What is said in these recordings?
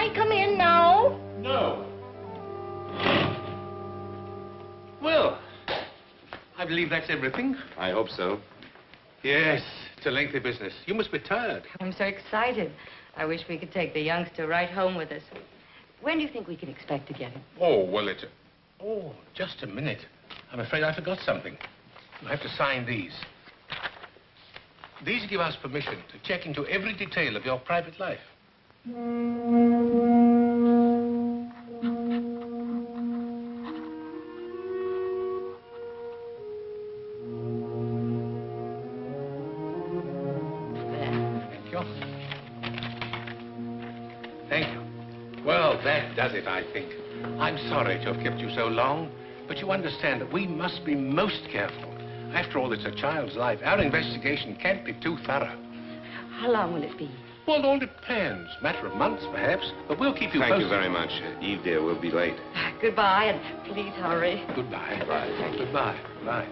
I come in now? No. Well, I believe that's everything. I hope so. Yes, it's a lengthy business. You must be tired. I'm so excited. I wish we could take the youngster right home with us. When do you think we can expect to get him? Oh, well, Oh, just a minute. I'm afraid I forgot something. You have to sign these. These give us permission to check into every detail of your private life. Thank you. Thank you. Well, that does it, I think. I'm sorry to have kept you so long, but you understand that we must be most careful. After all, it's a child's life. Our investigation can't be too thorough. How long will it be? Well, it all depends. Matter of months, perhaps. But we'll keep you posted. Thank you very much. Eve, dear, we'll be late. Goodbye, and please hurry. Goodbye. Goodbye. Thank you. Goodbye. Bye.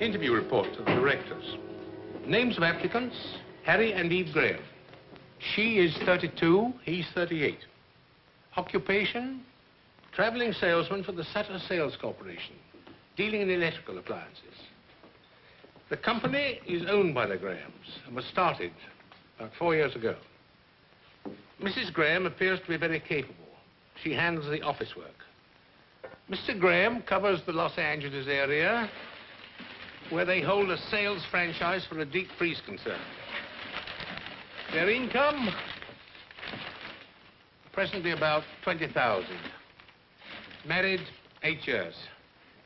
Interview report to the directors. Names of applicants, Harry and Eve Graham. She is 32, he's 38. Occupation, traveling salesman for the Sutter Sales Corporation, dealing in electrical appliances. The company is owned by the Grahams and was started about 4 years ago. Mrs. Graham appears to be very capable. She handles the office work. Mr. Graham covers the Los Angeles area, where they hold a sales franchise for a deep freeze concern. Their income, presently about 20,000. Married 8 years.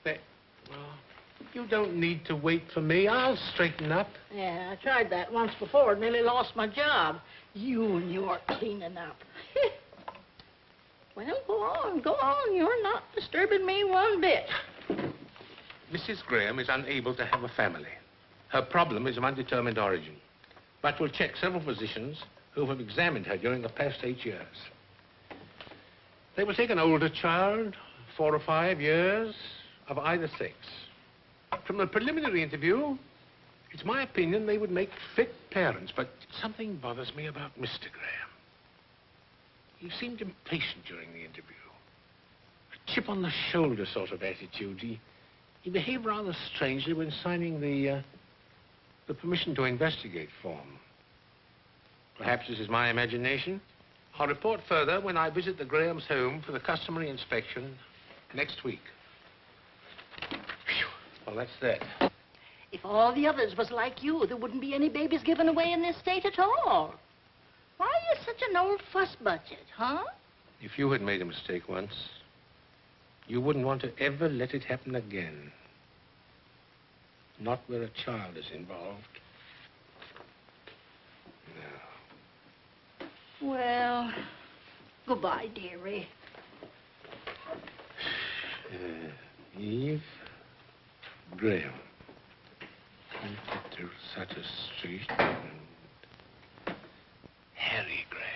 Well, you don't need to wait for me. I'll straighten up. Yeah, I tried that once before. Nearly lost my job. You and your cleaning up. Well, go on, go on. You're not disturbing me one bit. Mrs. Graham is unable to have a family. Her problem is of undetermined origin. But we'll check several physicians who have examined her during the past 8 years. They will take an older child, 4 or 5 years, of either sex. From the preliminary interview, it's my opinion they would make fit parents, but something bothers me about Mr. Graham. He seemed impatient during the interview. A chip on the shoulder sort of attitude. He behaved rather strangely when signing the permission to investigate form. Perhaps this is my imagination. I'll report further when I visit the Grahams' home for the customary inspection next week. Phew. Well, that's that. If all the others was like you, there wouldn't be any babies given away in this state at all. Why are you such an old fuss budget, huh? If you had made a mistake once, you wouldn't want to ever let it happen again. Not where a child is involved. No. Well, goodbye, dearie. Eve Graham. 22 Sutter Street. And Harry Graham.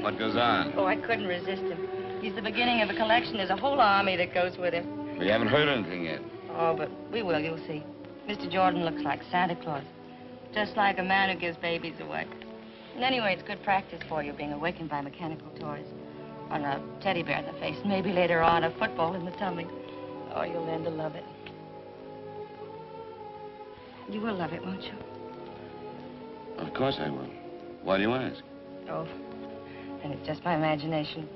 What goes on? Oh, I couldn't resist him. He's the beginning of a collection. There's a whole army that goes with him. We haven't heard anything yet. Oh, but we will, you'll see. Mr. Jordan looks like Santa Claus. Just like a man who gives babies away. And anyway, it's good practice for you, being awakened by mechanical toys. On a teddy bear in the face, and maybe later on a football in the tummy. Oh, you'll learn to love it. You will love it, won't you? Of course I will. Why do you ask? Oh, and it's just my imagination.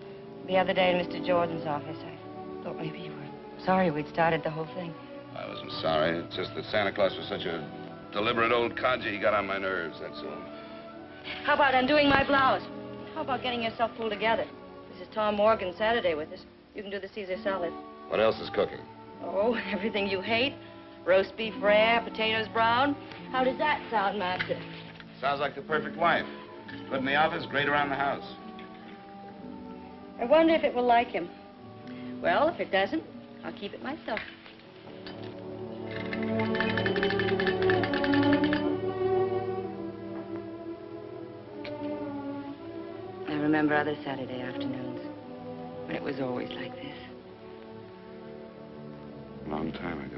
The other day in Mr. Jordan's office, I thought maybe you were sorry we'd started the whole thing. I wasn't sorry. It's just that Santa Claus was such a deliberate old codger, he got on my nerves, that's all. How about undoing my blouse? How about getting yourself pulled together? This is Tom Morgan Saturday with us. You can do the Caesar salad. What else is cooking? Oh, everything you hate. Roast beef rare, potatoes brown. How does that sound, Master? Sounds like the perfect wife. Good in the office, great around the house. I wonder if it will like him. Well, if it doesn't, I'll keep it myself. I remember other Saturday afternoons when it was always like this. A long time ago.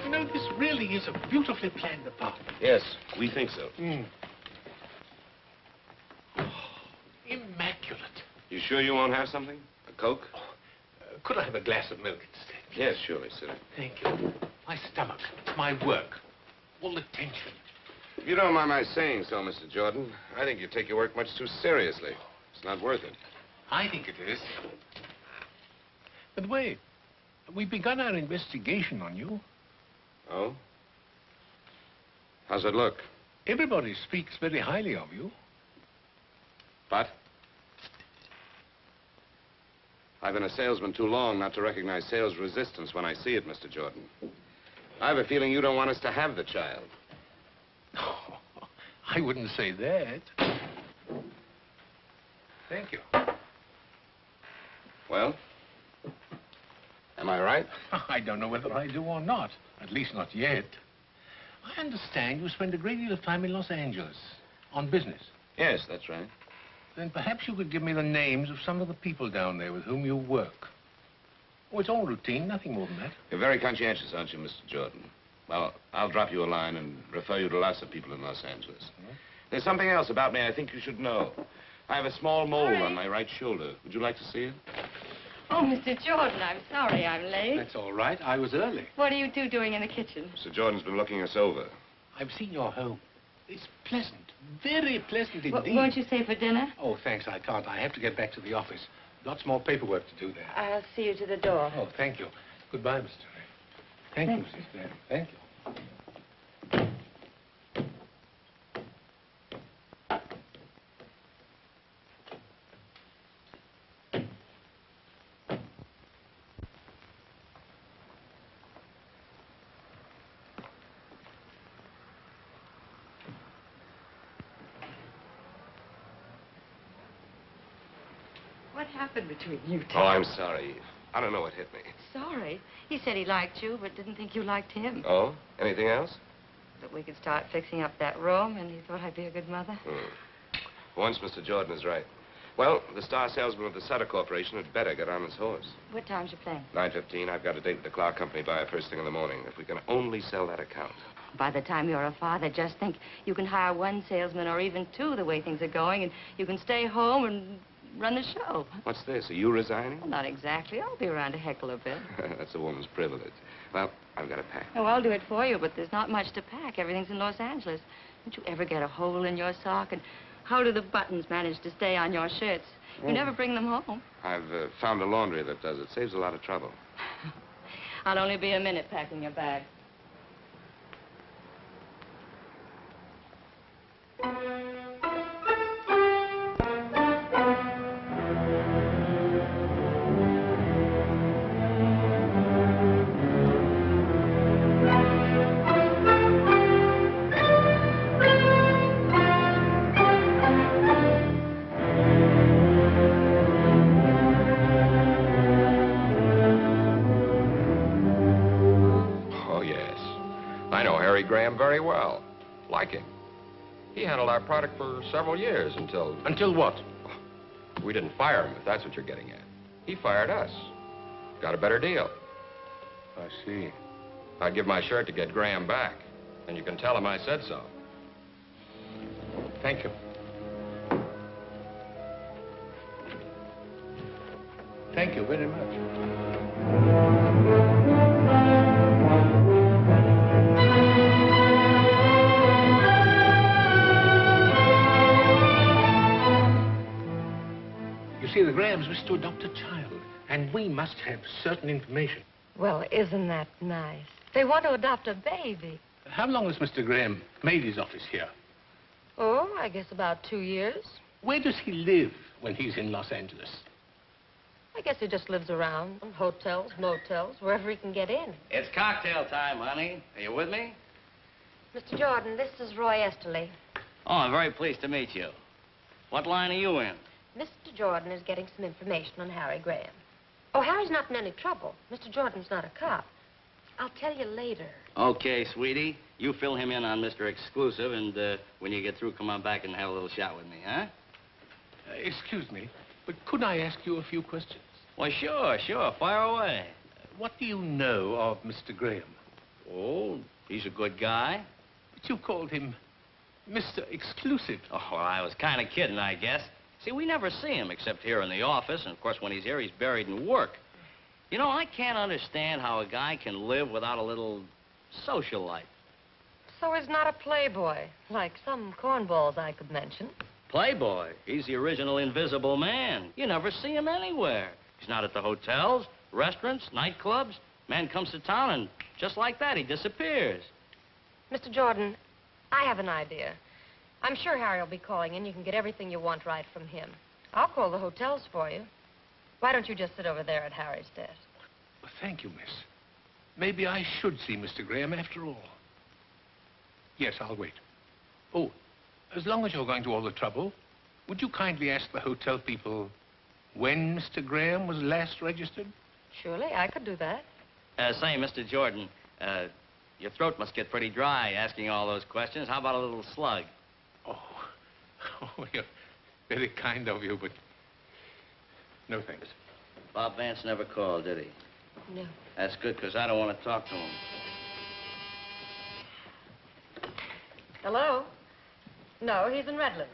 You know, this really is a beautifully planned apartment. Yes, we think so. Immaculate. You sure you won't have something? A Coke? Could I have a glass of milk instead? Yes, surely, sir. Thank you. My stomach, my work, all the tension. If you don't mind my saying so, Mr. Jordan, I think you take your work much too seriously. It's not worth it. I think it is. By the way, we've begun our investigation on you. Oh? How's it look? Everybody speaks very highly of you. But? I've been a salesman too long not to recognize sales resistance when I see it, Mr. Jordan. I have a feeling you don't want us to have the child. Oh, I wouldn't say that. Thank you. Well? Am I right? I don't know whether I do or not. At least not yet. I understand you spend a great deal of time in Los Angeles on business. Yes, that's right. Then perhaps you could give me the names of some of the people down there with whom you work. Oh, it's all routine, nothing more than that. You're very conscientious, aren't you, Mr. Jordan? Well, I'll drop you a line and refer you to lots of people in Los Angeles. There's something else about me I think you should know. I have a small mole on my right shoulder. Would you like to see it? Oh, Mr. Jordan, I'm sorry I'm late. That's all right. I was early. What are you two doing in the kitchen? Mr. Jordan's been looking us over. I've seen your home. It's pleasant. Very pleasant indeed. Won't you stay for dinner? Oh, thanks. I can't. I have to get back to the office. Lots more paperwork to do there. I'll see you to the door. Oh, thank you. Goodbye, Mr. Ray. Thank you, Mrs. Graham. Thank you. What happened between you two? Oh, I'm sorry. I don't know what hit me. Sorry. He said he liked you, but didn't think you liked him. Oh? Anything else? That we could start fixing up that room, and he thought I'd be a good mother. Once Mr. Jordan is right. Well, the star salesman of the Sutter Corporation had better get on his horse. What time's your plane? 9:15. I've got a date with the Clark Company buyer first thing in the morning. If we can only sell that account. By the time you're a father, just think you can hire one salesman or even two the way things are going, and you can stay home and run the show. What's this? Are you resigning? Well, not exactly. I'll be around to heckle a bit. That's a woman's privilege. Well, I've got to pack. Oh, I'll do it for you, but there's not much to pack. Everything's in Los Angeles. Don't you ever get a hole in your sock? And how do the buttons manage to stay on your shirts? You never bring them home. I've found a laundry that does it. Saves a lot of trouble. I'll only be a minute packing your bag. Graham very well. Like him. He handled our product for several years until... Until what? We didn't fire him, if that's what you're getting at. He fired us. Got a better deal. I see. I'd give my shirt to get Graham back. And you can tell him I said so. Thank you. you very much. You see, the Grahams wish to adopt a child, and we must have certain information. Well, isn't that nice? They want to adopt a baby. How long has Mr. Graham made his office here? Oh, I guess about 2 years. Where does he live when he's in Los Angeles? I guess he just lives around, hotels, motels, wherever he can get in. It's cocktail time, honey. Are you with me? Mr. Jordan, this is Roy Esterly. Oh, I'm very pleased to meet you. What line are you in? Mr. Jordan is getting some information on Harry Graham. Oh, Harry's not in any trouble. Mr. Jordan's not a cop. I'll tell you later. Okay, sweetie. You fill him in on Mr. Exclusive, and when you get through, come on back and have a little chat with me, huh? Excuse me, but could I ask you a few questions? Well, sure. Fire away. What do you know of Mr. Graham? Oh, he's a good guy. But you called him Mr. Exclusive. Oh, well, I was kind of kidding, I guess. See, we never see him except here in the office, and of course, when he's here, he's buried in work. You know, I can't understand how a guy can live without a little social life. So he's not a playboy, like some cornballs I could mention. Playboy? He's the original invisible man. You never see him anywhere. He's not at the hotels, restaurants, nightclubs. Man comes to town, and just like that, he disappears. Mr. Jordan, I have an idea. I'm sure Harry will be calling in. You can get everything you want right from him. I'll call the hotels for you. Why don't you just sit over there at Harry's desk? Well, thank you, miss. Maybe I should see Mr. Graham after all. Yes, I'll wait. Oh, as long as you're going to all the trouble, would you kindly ask the hotel people when Mr. Graham was last registered? Surely, I could do that. Say, Mr. Jordan, your throat must get pretty dry asking all those questions. How about a little slug? Oh, you're very kind of you, but no thanks. Bob Vance never called, did he? No. That's good, because I don't want to talk to him. Hello? No, he's in Redlands.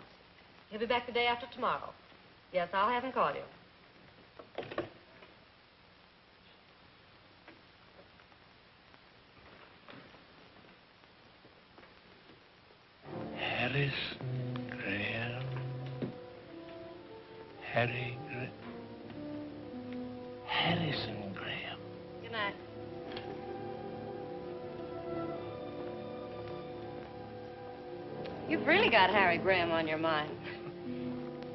He'll be back the day after tomorrow. Yes, I'll have him call you. Harrison Graham. Harry Graham. Harrison Graham. Good night. You've really got Harry Graham on your mind.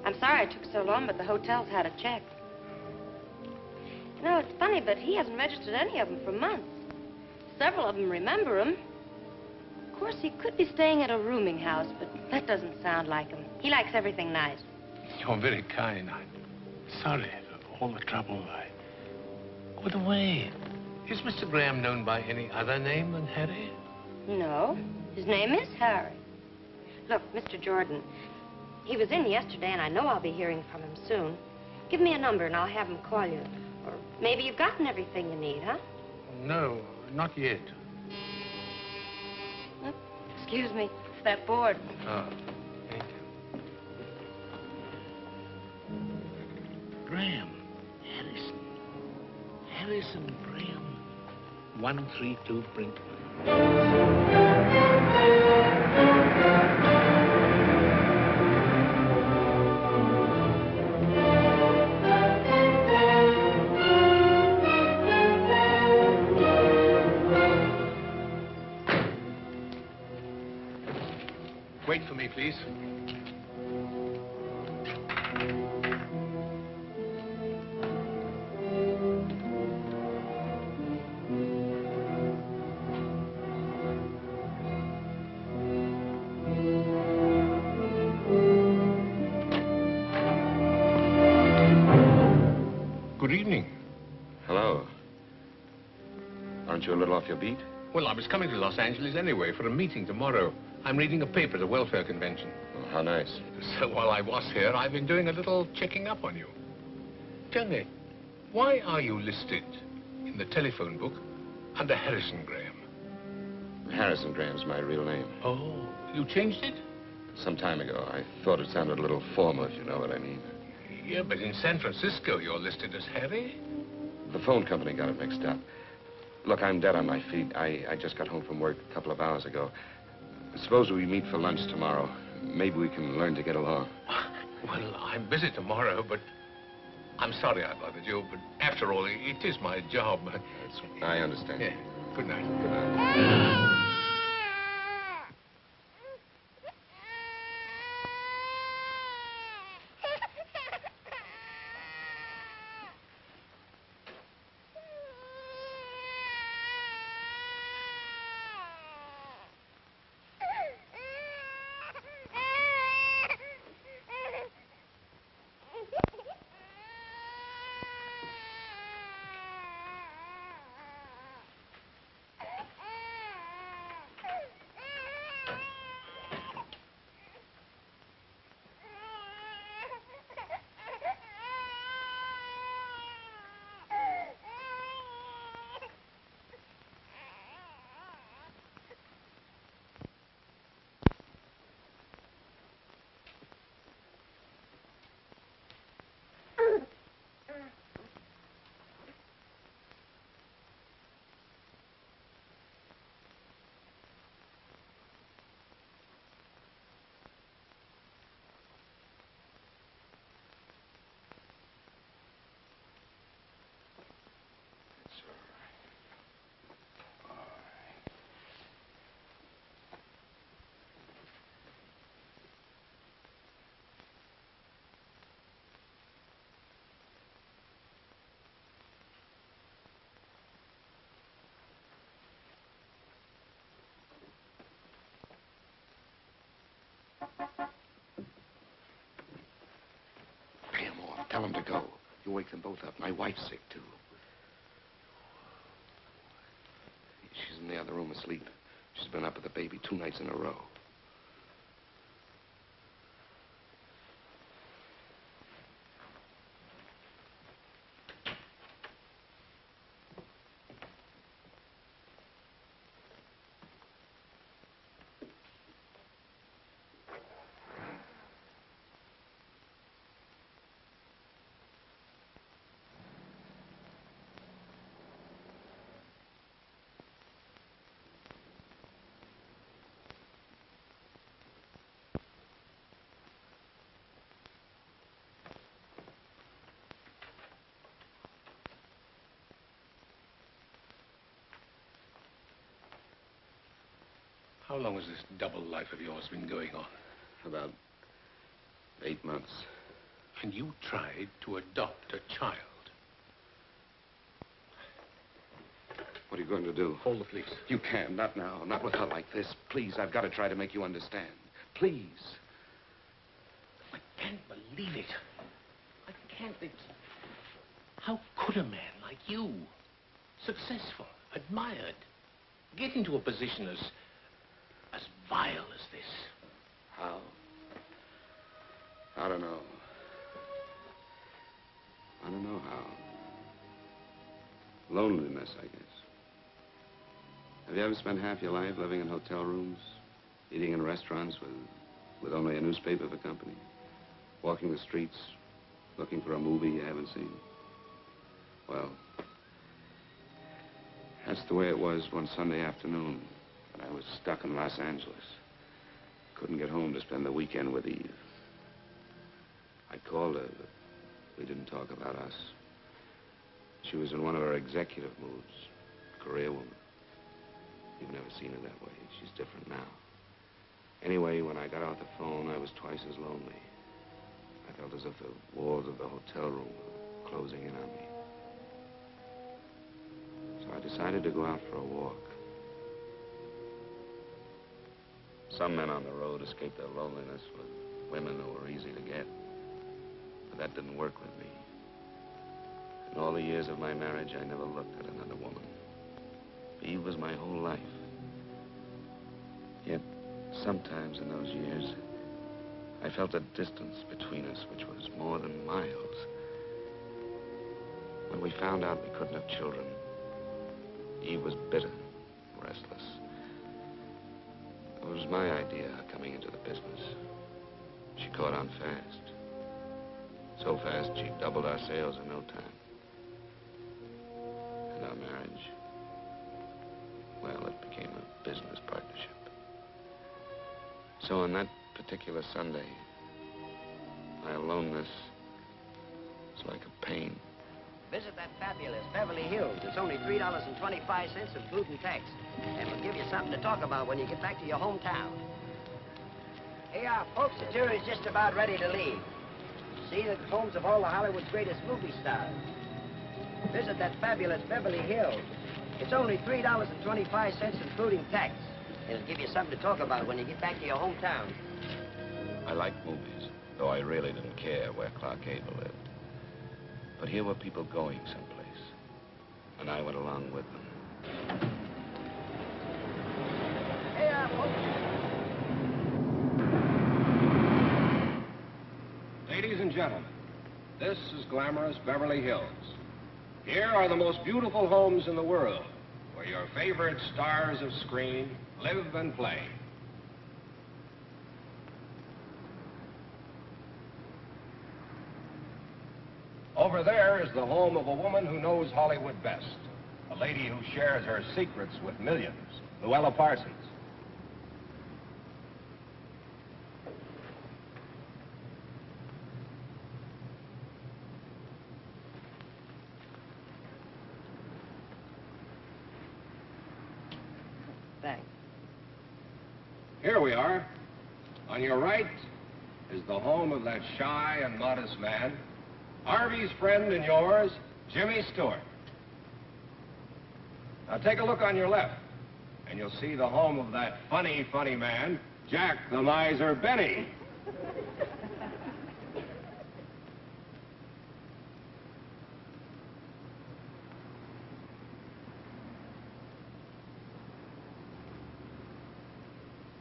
I'm sorry it took so long, but the hotel's had a check. You know, it's funny, but he hasn't registered any of them for months. Several of them remember him. Of course, he could be staying at a rooming house, but that doesn't sound like him. He likes everything nice. You're very kind. I'm sorry for all the trouble. By the way, is Mr. Graham known by any other name than Harry? No, his name is Harry. Look, Mr. Jordan, he was in yesterday, and I know I'll be hearing from him soon. Give me a number, and I'll have him call you. Or maybe you've gotten everything you need, huh? No, not yet. Excuse me, it's that board. Oh, thank you. Graham. Harrison. Harrison Graham. 132 Brinkman. Wait for me, please. Good evening. Hello. Aren't you a little off your beat? Well, I was coming to Los Angeles anyway for a meeting tomorrow. I'm reading a paper at a welfare convention. Oh, how nice. So while I was here, I've been doing a little checking up on you. Tell me, why are you listed in the telephone book under Harrison Graham? Harrison Graham's my real name. Oh, you changed it? Some time ago. I thought it sounded a little formal, if you know what I mean. Yeah, but in San Francisco, you're listed as Harry. The phone company got it mixed up. Look, I'm dead on my feet. I just got home from work a couple of hours ago. Suppose we meet for lunch tomorrow. Maybe we can learn to get along. Well, I'm busy tomorrow, but I'm sorry I bothered you. But after all, it is my job. I understand. Yeah. Good night. Good night. Tell them to go. You wake them both up. My wife's sick, too. She's in the other room asleep. She's been up with the baby 2 nights in a row. How long has this double life of yours been going on? About 8 months. And you tried to adopt a child. What are you going to do? Call the police. You can't. Not now. Not with her like this. Please, I've got to try to make you understand. Please. I can't believe it. I can't. How could a man like you, successful, admired, get into a position as vile as this? How? I don't know. I don't know how. Loneliness, I guess. Have you ever spent half your life living in hotel rooms, eating in restaurants with only a newspaper for company, walking the streets, looking for a movie you haven't seen? Well, that's the way it was one Sunday afternoon when I was stuck in Los Angeles. Couldn't get home to spend the weekend with Eve. I called her, but we didn't talk about us. She was in one of her executive moods, career woman. You've never seen her that way. She's different now. Anyway, when I got off the phone, I was twice as lonely. I felt as if the walls of the hotel room were closing in on me. So I decided to go out for a walk. Some men on the road escape their loneliness with women who are easy to get. But that didn't work with me. In all the years of my marriage, I never looked at another woman. Eve was my whole life. Yet, sometimes in those years, I felt a distance between us which was more than miles. When we found out we couldn't have children, Eve was bitter, restless. It was my idea coming into the business. She caught on fast. So so fast, she doubled our sales in no time. And our marriage, well, it became a business partnership. So on that particular Sunday, my aloneness was like a pain. Visit that fabulous Beverly Hills. It's only $3.25 of food and tax. And it'll give you something to talk about when you get back to your hometown. Hey, folks, the tour is just about ready to leave. See the homes of all of Hollywood's greatest movie stars. Visit that fabulous Beverly Hills. It's only $3.25 including tax. It'll give you something to talk about when you get back to your hometown. I liked movies, though I really didn't care where Clark Gable lived. But here were people going someplace, and I went along with them. Hey, folks. Ladies and gentlemen, this is glamorous Beverly Hills. Here are the most beautiful homes in the world, where your favorite stars of screen live and play. Over there is the home of a woman who knows Hollywood best, a lady who shares her secrets with millions, Luella Parsons. Thanks. Here we are. On your right is the home of that shy and modest man, Harvey's friend and yours, Jimmy Stewart. Now take a look on your left, and you'll see the home of that funny, funny man, Jack the Miser Benny.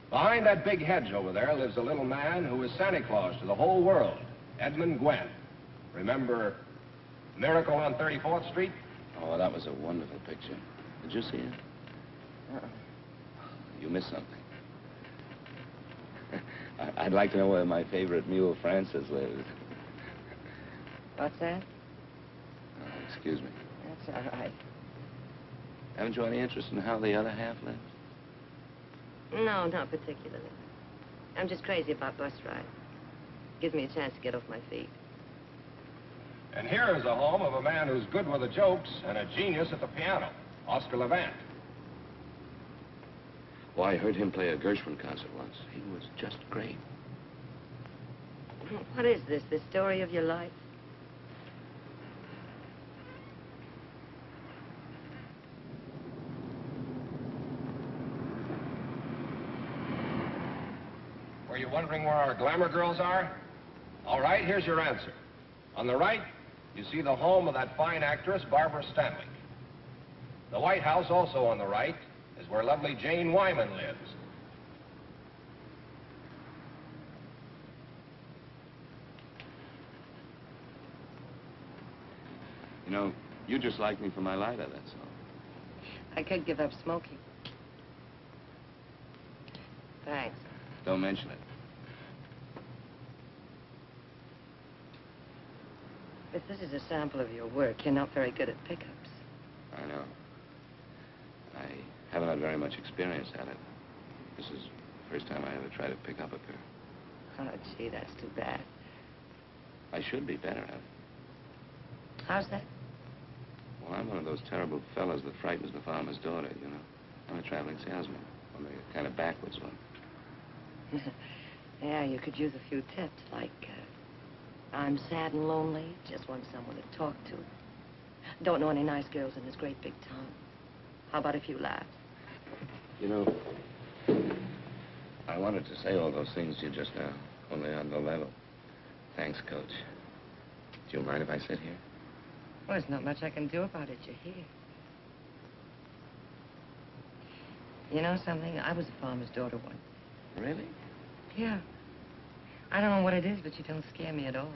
Behind that big hedge over there lives a little man who is Santa Claus to the whole world, Edmund Gwenn. Remember Miracle on 34th Street? Oh, that was a wonderful picture. Did you see it? You missed something. I'd like to know where my favorite mule, Francis, lives. What's that? Oh, excuse me. That's all right. Haven't you any interest in how the other half lives? No, not particularly. I'm just crazy about bus rides. Gives me a chance to get off my feet. And here is a home of a man who's good with the jokes and a genius at the piano, Oscar Levant. Oh, I heard him play a Gershwin concert once. He was just great. What is this, the story of your life? Were you wondering where our glamour girls are? All right, here's your answer. On the right, you see the home of that fine actress, Barbara Stanwyck. The White House, also on the right, is where lovely Jane Wyman lives. You know, you just like me for my lighter, that's all. I could give up smoking. Thanks. Don't mention it. If this is a sample of your work, you're not very good at pickups. I know. I haven't had very much experience at it. This is the first time I ever tried to pick up a girl. Oh, gee, that's too bad. I should be better at it. How's that? Well, I'm one of those terrible fellas that frightens the farmer's daughter, you know. I'm a traveling salesman, only a kind of backwards one. Yeah, you could use a few tips, like, I'm sad and lonely, just want someone to talk to. Don't know any nice girls in this great big town. How about a few laughs? You know, I wanted to say all those things to you just now, only on the level. Thanks, Coach. Do you mind if I sit here? Well, there's not much I can do about it. You're here. You know something? I was a farmer's daughter once. Really? Yeah. I don't know what it is, but you don't scare me at all.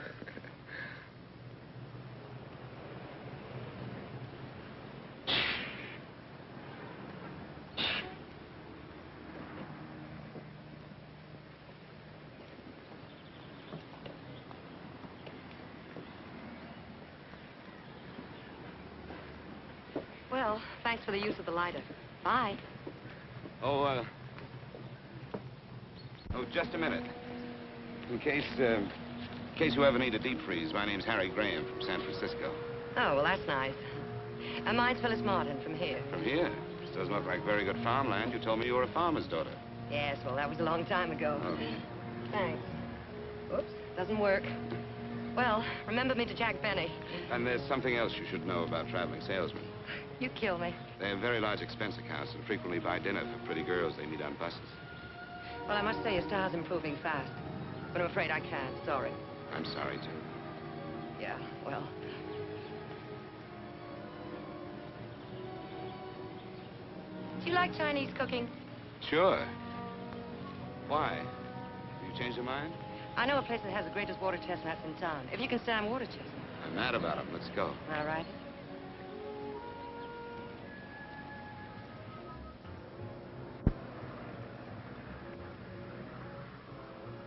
Thanks for the use of the lighter. Bye. Oh, just a minute. In case you ever need a deep freeze, my name's Harry Graham from San Francisco. Oh, well, that's nice. Mine's Phyllis Martin from here. From here? This doesn't look like very good farmland. You told me you were a farmer's daughter. Yes, well, that was a long time ago. Oh. Thanks. Oops, doesn't work. Well, remember me to Jack Benny. And there's something else you should know about traveling salesmen. You kill me. They have very large expense accounts and frequently buy dinner for pretty girls they meet on buses. Well, I must say your style's improving fast. But I'm afraid I can't. Sorry. I'm sorry, too. Yeah, well. Do you like Chinese cooking? Sure. Why? Have you changed your mind? I know a place that has the greatest water chestnuts in town. If you can stand water chestnuts. I'm mad about them. Let's go. All right.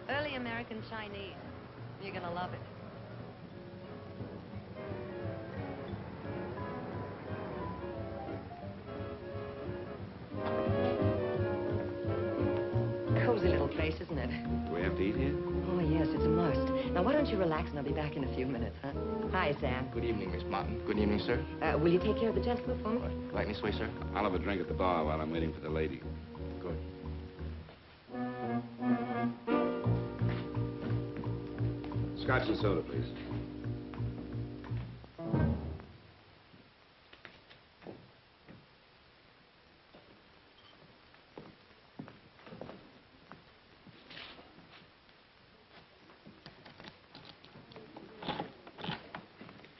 Early American Chinese. You're gonna love it. Cozy little place, isn't it? Do we have to eat here? Oh, yes, it's a must. Now, why don't you relax and I'll be back in a few minutes, huh? Hi, Sam. Good evening, Miss Martin. Good evening, sir. Will you take care of the gentleman for me? Right this way, sir. I'll have a drink at the bar while I'm waiting for the lady. Good. Scotch and soda, please.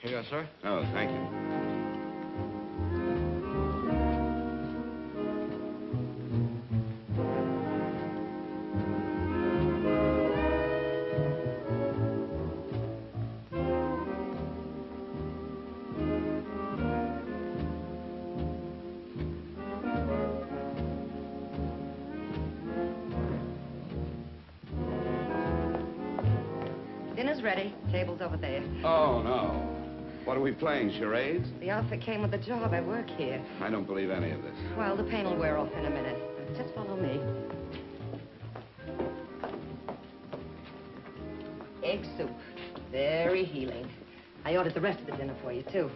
Here you are, sir. Oh, thank you. Dinner's ready. Table's over there. Oh, no. What are we playing, charades? The outfit came with the job. I work here. I don't believe any of this. Well, the pain will wear off in a minute. Just follow me. Egg soup. Very healing. I ordered the rest of the dinner for you, too.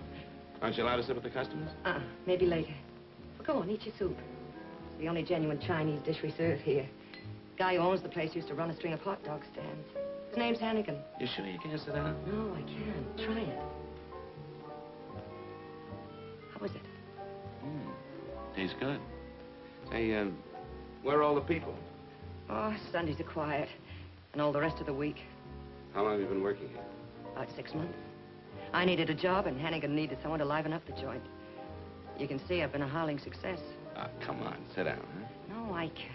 Aren't you allowed to sit with the customers? Maybe later. Well, go on, eat your soup. It's the only genuine Chinese dish we serve here. The guy who owns the place used to run a string of hot dog stands. His name's Hannigan. You sure you can't sit down? No, I can't. Try it. How was it? Tastes good. Say, where are all the people? Oh, Sundays are quiet. And all the rest of the week. How long have you been working here? About 6 months. I needed a job, and Hannigan needed someone to liven up the joint. You can see I've been a howling success. Come on, sit down, huh? No, I can't.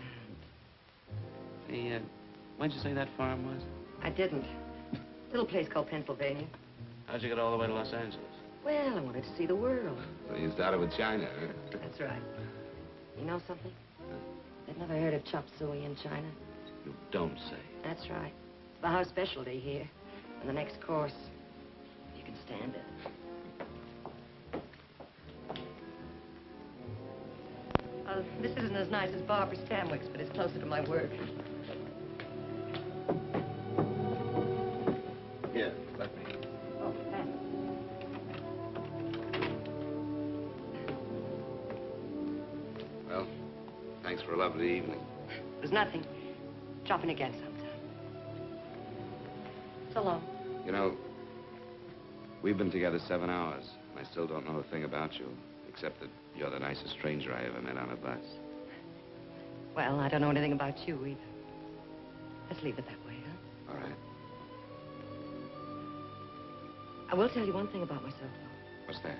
Say, when'd you say that farm was? I didn't. Little place called Pennsylvania. How'd you get all the way to Los Angeles? Well, I wanted to see the world. So you started with China, huh? That's right. You know something? I've never heard of chop suey in China. You don't say. That's right. It's the house specialty here. And the next course, you can stand it. This isn't as nice as Barbara Stanwyck's, but it's closer to my work. Here, let me. Oh, thanks. Well, thanks for a lovely evening. There's nothing. Drop in again sometime. So long. You know, we've been together 7 hours, and I still don't know a thing about you, except that you're the nicest stranger I ever met on a bus. Well, I don't know anything about you either. Let's leave it that way, huh? All right. I will tell you one thing about myself, though. What's that?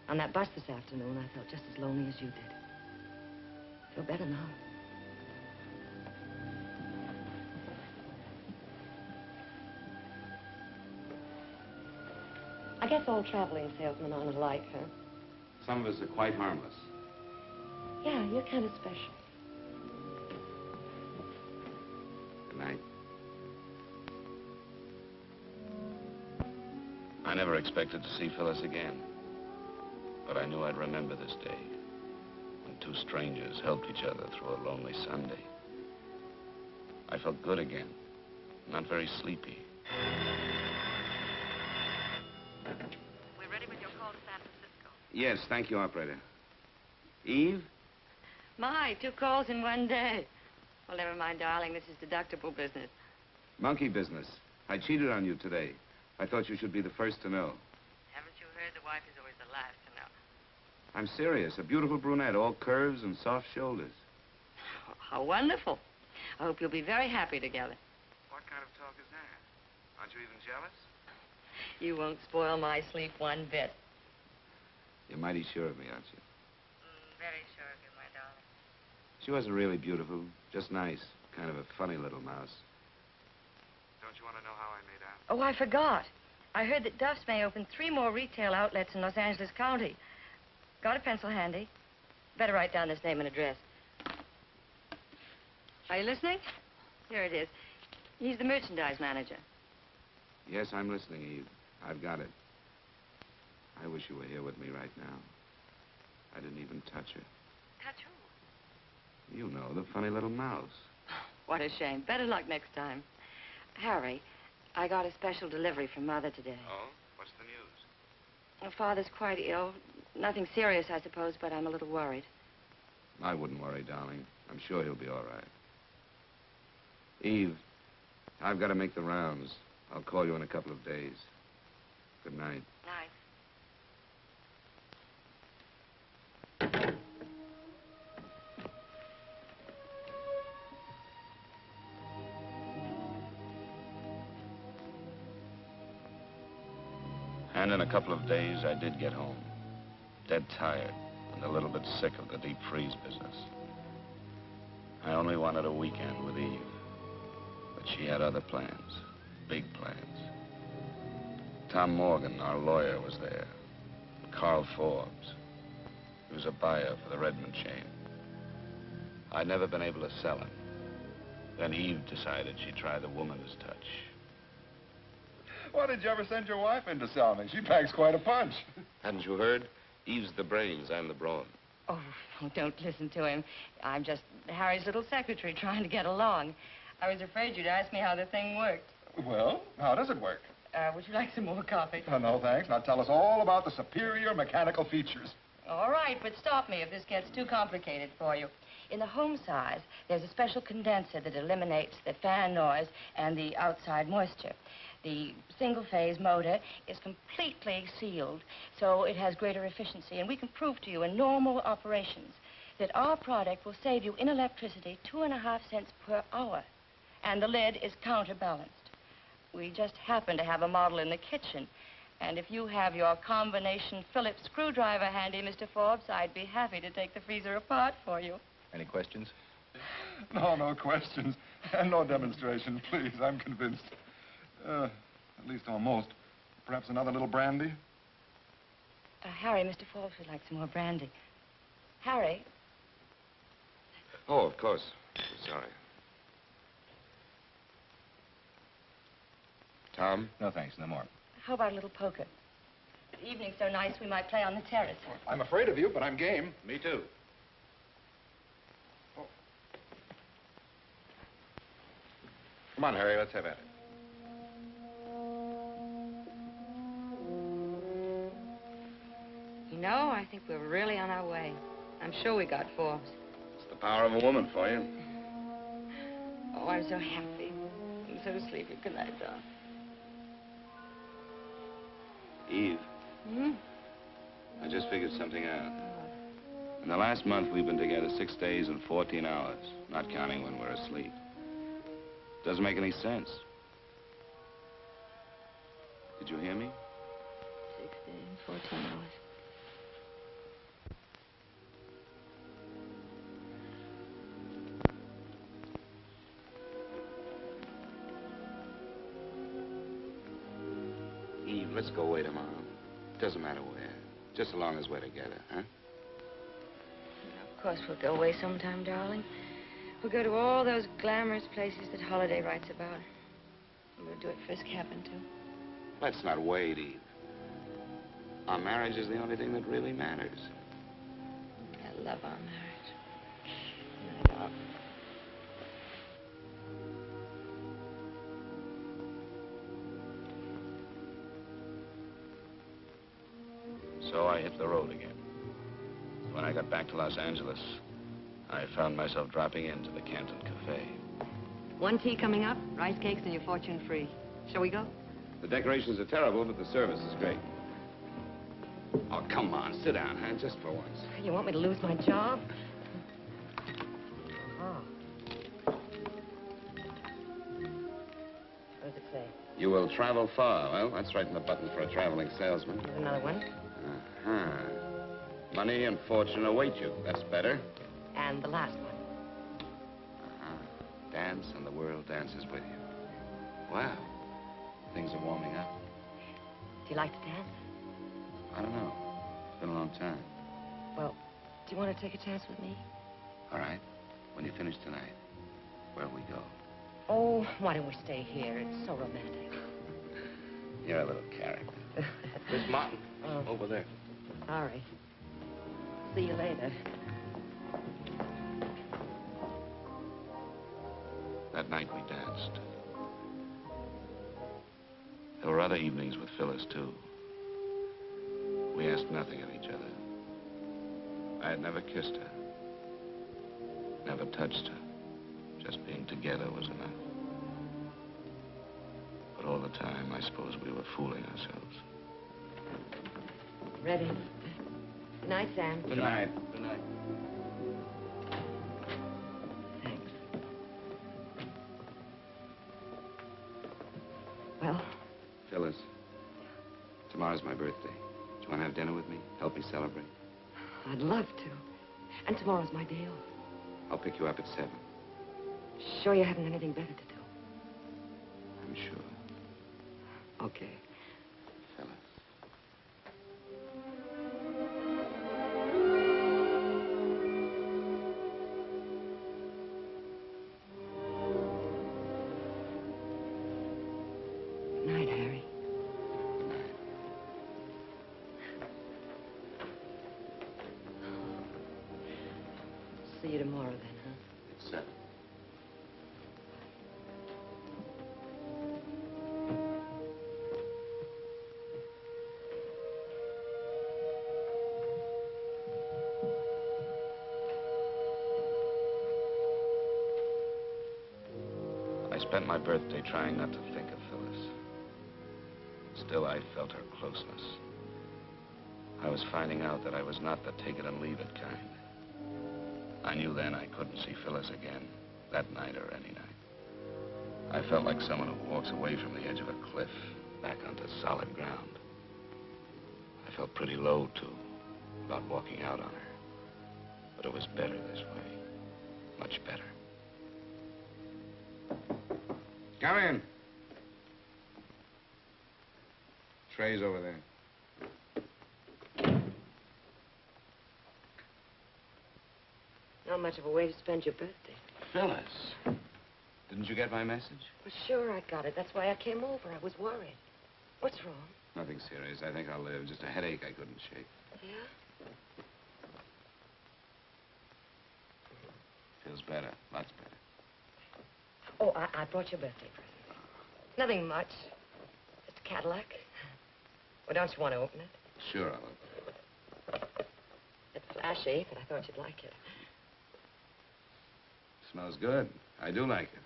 On that bus this afternoon, I felt just as lonely as you did. I feel better now. I guess all traveling salesmen aren't alike, huh? Some of us are quite harmless. Yeah, you're kind of special. Good night. I never expected to see Phyllis again. but I knew I'd remember this day when two strangers helped each other through a lonely Sunday. I felt good again, not very sleepy. We're ready with your call to San Francisco. Yes, thank you, operator. Eve? My, 2 calls in one day. Well, never mind, darling. This is deductible business. Monkey business. I cheated on you today. I thought you should be the first to know. Haven't you heard the wife is always the last to know? I'm serious. A beautiful brunette, all curves and soft shoulders. Oh, how wonderful. I hope you'll be very happy together. What kind of talk is that? Aren't you even jealous? You won't spoil my sleep one bit. You're mighty sure of me, aren't you? Very sure of you, my darling. She wasn't really beautiful, just nice. Kind of a funny little mouse. Don't you want to know how I made out? Oh, I forgot. I heard that Duff's may open 3 more retail outlets in Los Angeles County. Got a pencil handy? Better write down this name and address. Are you listening? Here it is. He's the merchandise manager. Yes, I'm listening, Eve. I've got it. I wish you were here with me right now. I didn't even touch her. Touch who? You know, the funny little mouse. What a shame. Better luck next time. Harry, I got a special delivery from Mother today. Oh? What's the news? Her father's quite ill. Nothing serious, I suppose, but I'm a little worried. I wouldn't worry, darling. I'm sure he'll be all right. Eve, I've got to make the rounds. I'll call you in a couple of days. Good night. Night. And in a couple of days, I did get home. Dead tired and a little bit sick of the deep freeze business. I only wanted a weekend with Eve. But she had other plans, big plans. Tom Morgan, our lawyer, was there. Carl Forbes. He was a buyer for the Redmond chain. I'd never been able to sell him. Then Eve decided she'd try the woman's touch. Why did you ever send your wife in to sell me? She packs quite a punch. Hadn't you heard? Eve's the brains, I'm the brawn. Oh, don't listen to him. I'm just Harry's little secretary trying to get along. I was afraid you'd ask me how the thing worked. Well, how does it work? Would you like some more coffee? Oh, no, thanks. Now tell us all about the superior mechanical features. All right, but stop me if this gets too complicated for you. In the home size, there's a special condenser that eliminates the fan noise and the outside moisture. The single-phase motor is completely sealed, so it has greater efficiency. And we can prove to you in normal operations that our product will save you in electricity 2.5 cents per hour. And the lid is counterbalanced. We just happen to have a model in the kitchen. And if you have your combination Phillips screwdriver handy, Mr. Forbes, I'd be happy to take the freezer apart for you. Any questions? No, no questions. And no demonstrations, please. I'm convinced. At least almost. Perhaps another little brandy? Harry, Mr. Forbes would like some more brandy. Harry? Oh, of course. Sorry. Tom? No, thanks. No more. How about a little poker? The evening's so nice we might play on the terrace. I'm afraid of you, but I'm game. Me too. Oh. Come on, Harry. Let's have at it. You know, I think we're really on our way. I'm sure we got Forbes. It's the power of a woman for you. Oh, I'm so happy. I'm so sleepy. Good night, darling. Eve, Hmm? I just figured something out. In the last month, we've been together 6 days and 14 hours, not counting when we're asleep. Doesn't make any sense. Did you hear me? 6 days and 14 hours. Eve, let's go away tomorrow. Doesn't matter where. Just as long as we're together, huh? Of course, we'll go away sometime, darling. We'll go to all those glamorous places that Holiday writes about. We'll do it Frisk happened to. Let's not wait, Eve. Our marriage is the only thing that really matters. I love our marriage. So I hit the road again. When I got back to Los Angeles, I found myself dropping into the Canton Cafe. 1 tea coming up, rice cakes, and your fortune free. Shall we go? The decorations are terrible, but the service is great. Oh, come on, sit down, huh? Just for once. You want me to lose my job? Oh. What does it say? You will travel far. Well, that's right in the button for a traveling salesman. There's another one. Uh-huh. Money and fortune await you. That's better. And the last one. Uh-huh. Dance and the world dances with you. Wow. Things are warming up. Do you like to dance? I don't know. It's been a long time. Well, do you want to take a chance with me? All right. When you finish tonight, where'll we go? Oh, why don't we stay here? It's so romantic. You're a little character. Miss Martin, over there. Sorry. See you later. That night we danced. There were other evenings with Phyllis, too. We asked nothing of each other. I had never kissed her. Never touched her. Just being together was enough. But all the time, I suppose we were fooling ourselves. Ready. Good night, Sam. Good night. Good night. Thanks. Well? Phyllis, tomorrow's my birthday. Do you want to have dinner with me? Help me celebrate? I'd love to. And tomorrow's my day off. I'll pick you up at 7. Sure you haven't anything better to do? I'm sure. Okay. Phyllis. Good night, Harry. Good night. See you tomorrow, then, huh? It's 7. I spent my birthday trying not to think of Phyllis. Still, I felt her closeness. I was finding out that I was not the take-it-and-leave-it kind. I knew then I couldn't see Phyllis again, that night or any night. I felt like someone who walks away from the edge of a cliff, back onto solid ground. I felt pretty low, too, about walking out on her. But it was better this way. Much better. Come in. Tray's over there. Not much of a way to spend your birthday. Phyllis, didn't you get my message? Well, sure, I got it. That's why I came over. I was worried. What's wrong? Nothing serious. I think I'll live. Just a headache I couldn't shake. Yeah? Feels better. Lots better. Oh, I brought you a birthday present. Nothing much. Just a Cadillac. Well, don't you want to open it? Sure, I'll open it. It's flashy, but I thought you'd like it. Smells good. I do like it.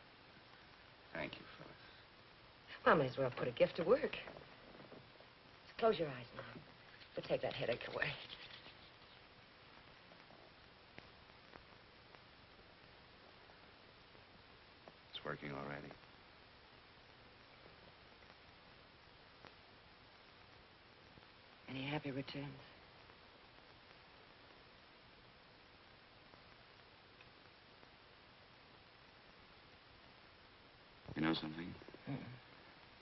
Thank you, Phyllis. Well, I may as well put a gift to work. Just close your eyes now. We'll take that headache away. It's working already. Any happy returns? You know something?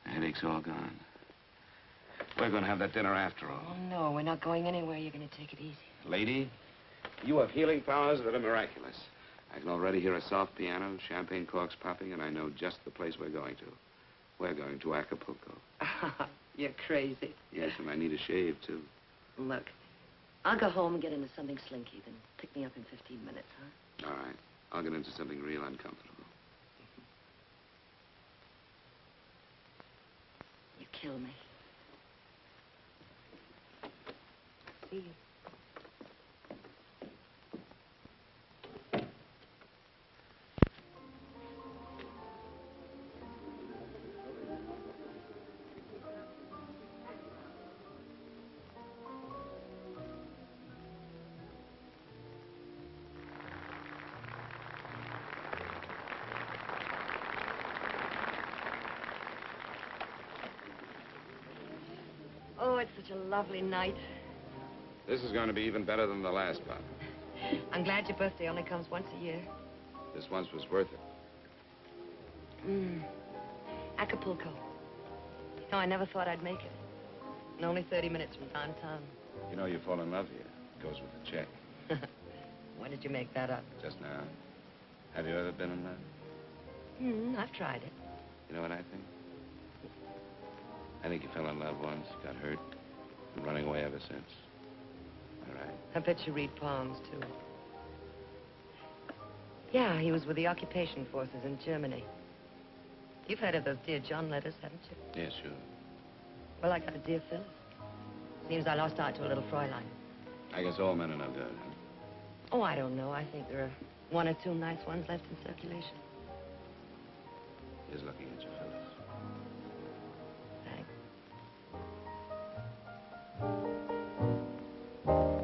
The headache's all gone. We're going to have that dinner after all. Oh, no, we're not going anywhere. You're going to take it easy. Lady, you have healing powers that are miraculous. I can already hear a soft piano, champagne corks popping, and I know just the place we're going to. We're going to Acapulco. You're crazy. Yes, and I need a shave, too. Look, I'll go home and get into something slinky, then pick me up in 15 minutes, huh? All right. I'll get into something real uncomfortable. You kill me. See you. Oh, it's such a lovely night. This is going to be even better than the last pop. I'm glad your birthday only comes once a year. This once was worth it. Acapulco. No, I never thought I'd make it. And only 30 minutes from downtown. You know you fall in love here. It goes with the check. When did you make that up? Just now. Have you ever been in love? I've tried it. You know what I think? I think you fell in love once, got hurt, been running away ever since. All right. I bet you read poems, too. Yeah, he was with the occupation forces in Germany. You've heard of those Dear John letters, haven't you? Yeah, sure. Well, I got a Dear Phyllis. Seems I lost out to a little Fräulein. I guess all men are no good, huh? Oh, I don't know. I think there are one or two nice ones left in circulation. He's looking at you, Phyllis.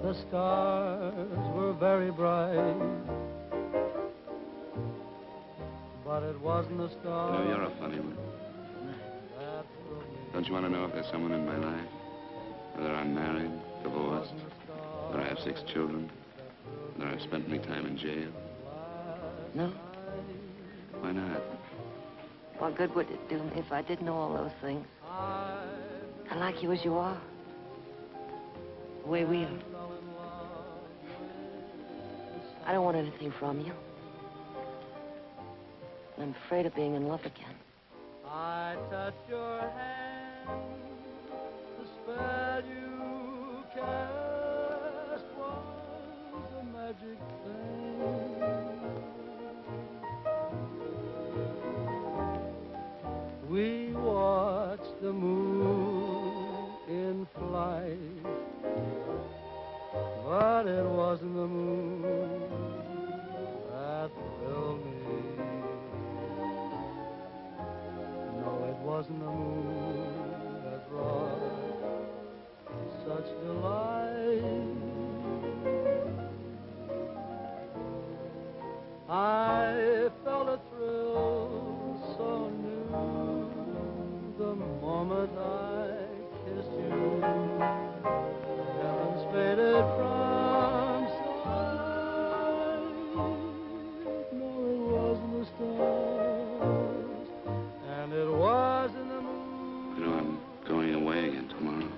The stars were very bright, but it wasn't a star. You know, you're a funny one. Don't you want to know if there's someone in my life? Whether I'm married, divorced, whether I have 6 children, whether I've spent any time in jail? No? Why not? What good would it do me if I did know all those things? I like you as you are. The way we are. I don't want anything from you. I'm afraid of being in love again. I touched your hand, the spell you cast was a magic thing. We watched the moon in flight, but it wasn't the moon that thrilled me. No, it wasn't the moon that brought such delight. I felt a thrill so new the moment I kissed you. Heavens faded from sight. No, it wasn't the stars, and it wasn't the moon. You know, I'm going away again tomorrow.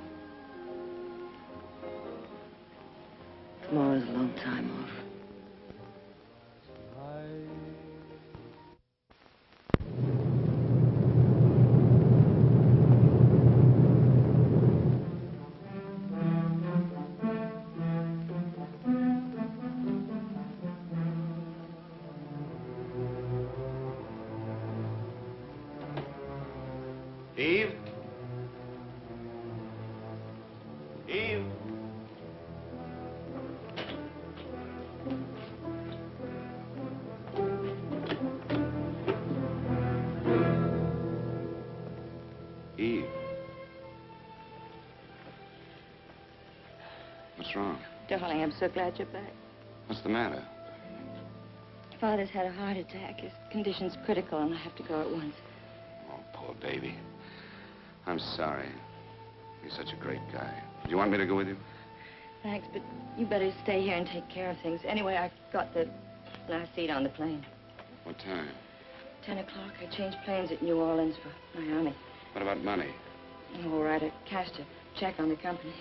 Tomorrow's a long time off. Eve? Eve? Eve? What's wrong? Darling, I'm so glad you're back. What's the matter? Father's had a heart attack. His condition's critical, and I have to go at once. Oh, poor baby. I'm sorry. He's such a great guy. Do you want me to go with you? Thanks, but you better stay here and take care of things. Anyway, I got the last seat on the plane. What time? 10 o'clock. I changed planes at New Orleans for Miami. What about money? All right, I cashed a check on the company.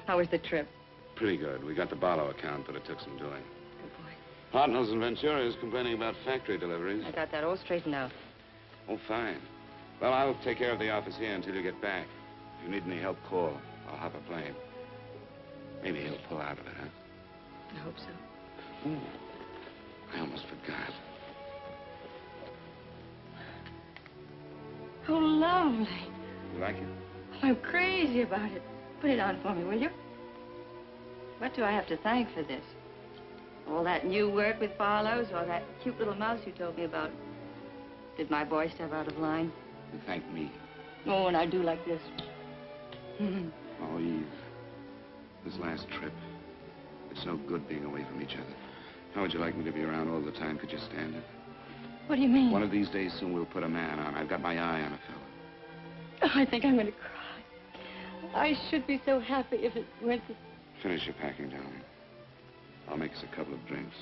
How was the trip? Pretty good. We got the Barlow account, but it took some doing. Good boy. Hartnell's in Ventura is complaining about factory deliveries. I got that all straightened out. Oh, fine. Well, I'll take care of the office here until you get back. If you need any help, call. I'll hop a plane. Maybe he'll pull out of it, huh? I hope so. Ooh, I almost forgot. Oh, lovely. You like it? I'm crazy about it. Put it on for me, will you? What do I have to thank for this? All that new work with Barlow's or that cute little mouse you told me about? Did my boy step out of line? You thank me. Oh, and I do like this. Oh, Eve. This last trip. It's so good being away from each other. How would you like me to be around all the time? Could you stand it? What do you mean? One of these days soon we'll put a man on. I've got my eye on a fellow. Oh, I think I'm going to cry. I should be so happy if it weren't that... Finish your packing, darling. I'll make us a couple of drinks.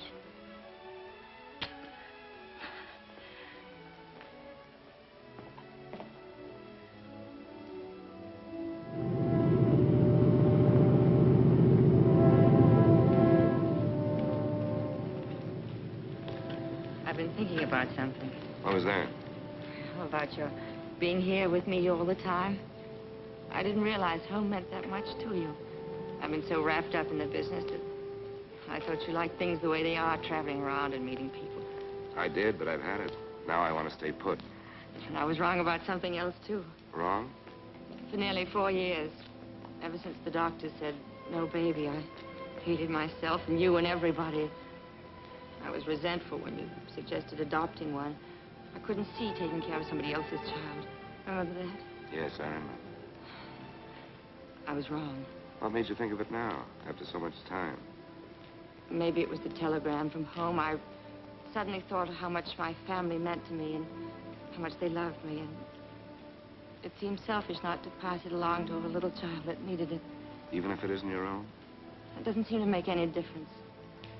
I've been thinking about something. What was that? About your being here with me all the time. I didn't realize home meant that much to you. I've been so wrapped up in the business that I thought you liked things the way they are, traveling around and meeting people. I did, but I've had it. Now I want to stay put. And I was wrong about something else, too. Wrong? For nearly 4 years, ever since the doctor said, no baby, I hated myself and you and everybody. I was resentful when you suggested adopting one. I couldn't see taking care of somebody else's child. Remember that? Yes, I remember. I was wrong. What made you think of it now, after so much time? Maybe it was the telegram from home. I suddenly thought of how much my family meant to me and how much they loved me. And it seemed selfish not to pass it along to a little child that needed it. Even if it isn't your own? It doesn't seem to make any difference.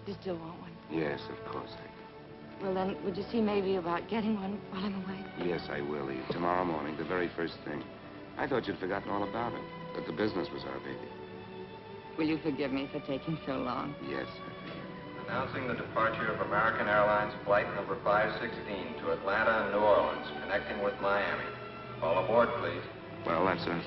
You still want one? Yes, of course I do. Well, then, would you see maybe about getting one while I'm away? Yes, I will, Eve. Tomorrow morning, the very first thing. I thought you'd forgotten all about it, that the business was our baby. Will you forgive me for taking so long? Yes, I forgive you. Announcing the departure of American Airlines Flight number 516 to Atlanta and New Orleans, connecting with Miami. All aboard, please. Well, that's us.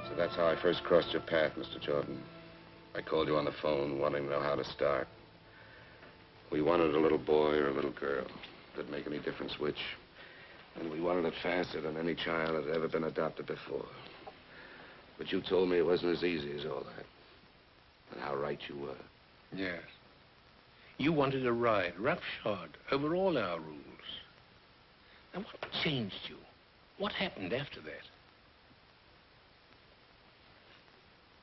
So that's how I first crossed your path, Mr. Jordan. I called you on the phone, wanting to know how to start. We wanted a little boy or a little girl. Didn't make any difference which. And we wanted it faster than any child had ever been adopted before. But you told me it wasn't as easy as all that. And how right you were. Yes. You wanted a ride, roughshod, over all our rules. Now, what changed you? What happened after that?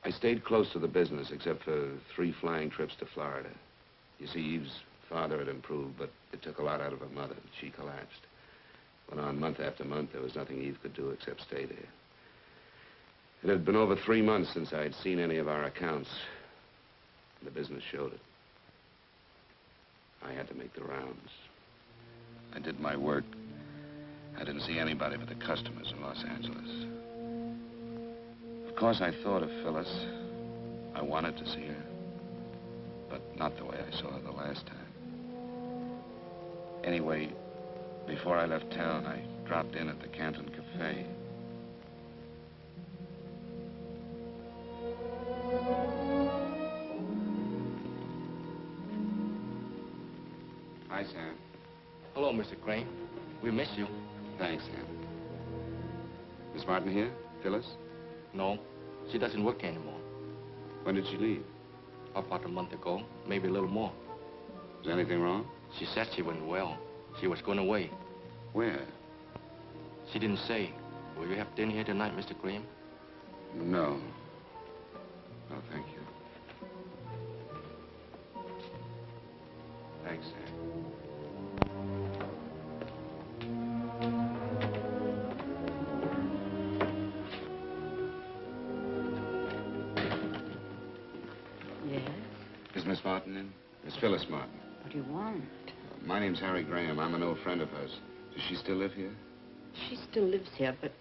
I stayed close to the business, except for 3 flying trips to Florida. You see, Eve's father had improved, but it took a lot out of her mother. She collapsed. Went on month after month. There was nothing Eve could do except stay there. It had been over 3 months since I'd seen any of our accounts. The business showed it. I had to make the rounds. I did my work. I didn't see anybody but the customers in Los Angeles. Of course, I thought of Phyllis. I wanted to see her. But not the way I saw her the last time. Anyway, before I left town, I dropped in at the Canton Cafe. Hi, Sam. Hello, Mr. Crane. We miss you. Thanks, Sam. Miss Martin here? Phyllis? No, she doesn't work anymore. When did she leave? About a month ago, maybe a little more. Is anything wrong? She said she went well. She was going away. Where? She didn't say. Will you have dinner here tonight, Mr. Graham? No. No, thank you. Thanks, Sam. Yes? Is Miss Martin in? Miss Phyllis Martin. What do you want? My name's Harry Graham. I'm an old friend of hers. Does she still live here? She still lives here, but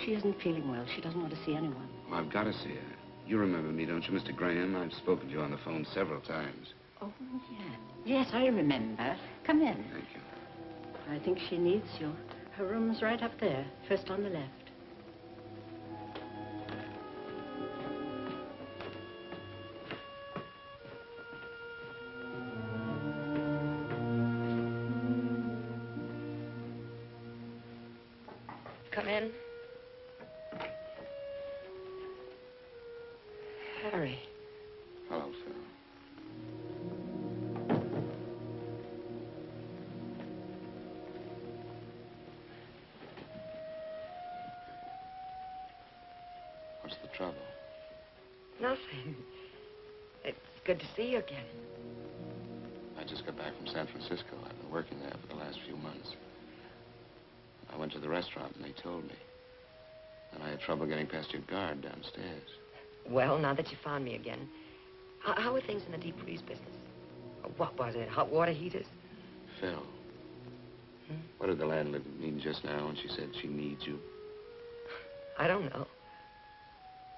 she isn't feeling well. She doesn't want to see anyone. Well, I've got to see her. You remember me, don't you, Mr. Graham? I've spoken to you on the phone several times. Oh, yeah. Yes, I remember. Come in. Thank you. I think she needs you. Her room's right up there, first on the left. Come in. Harry. Hello, Phil. What's the trouble? Nothing. It's good to see you again. I just got back from San Francisco. I've been working there for the last few months. I went to the restaurant and they told me. And I had trouble getting past your guard downstairs. Well, now that you found me again, how are things in the deep freeze business? What was it? Hot water heaters? Phil. What did the landlady mean just now when she said she needs you? I don't know.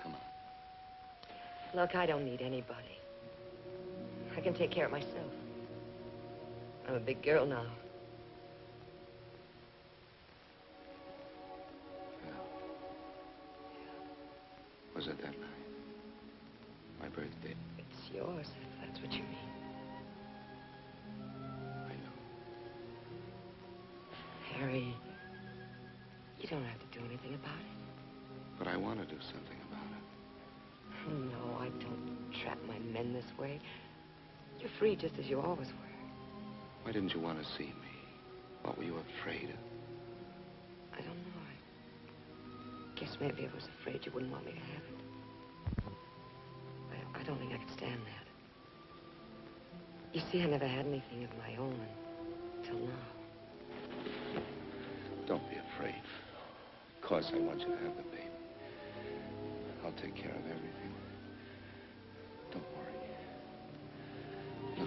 Come on. Look, I don't need anybody. I can take care of myself. I'm a big girl now. Was it that night? My birthday? It's yours, if that's what you mean. I know. Harry, you don't have to do anything about it. But I want to do something about it. No, I don't trap my men this way. You're free just as you always were. Why didn't you want to see me? What were you afraid of? I don't know. I guess maybe I was afraid you wouldn't want me to have it. I don't think I could stand that. You see, I never had anything of my own until now. Don't be afraid. Of course I want you to have the baby. I'll take care of everything. Don't worry. No.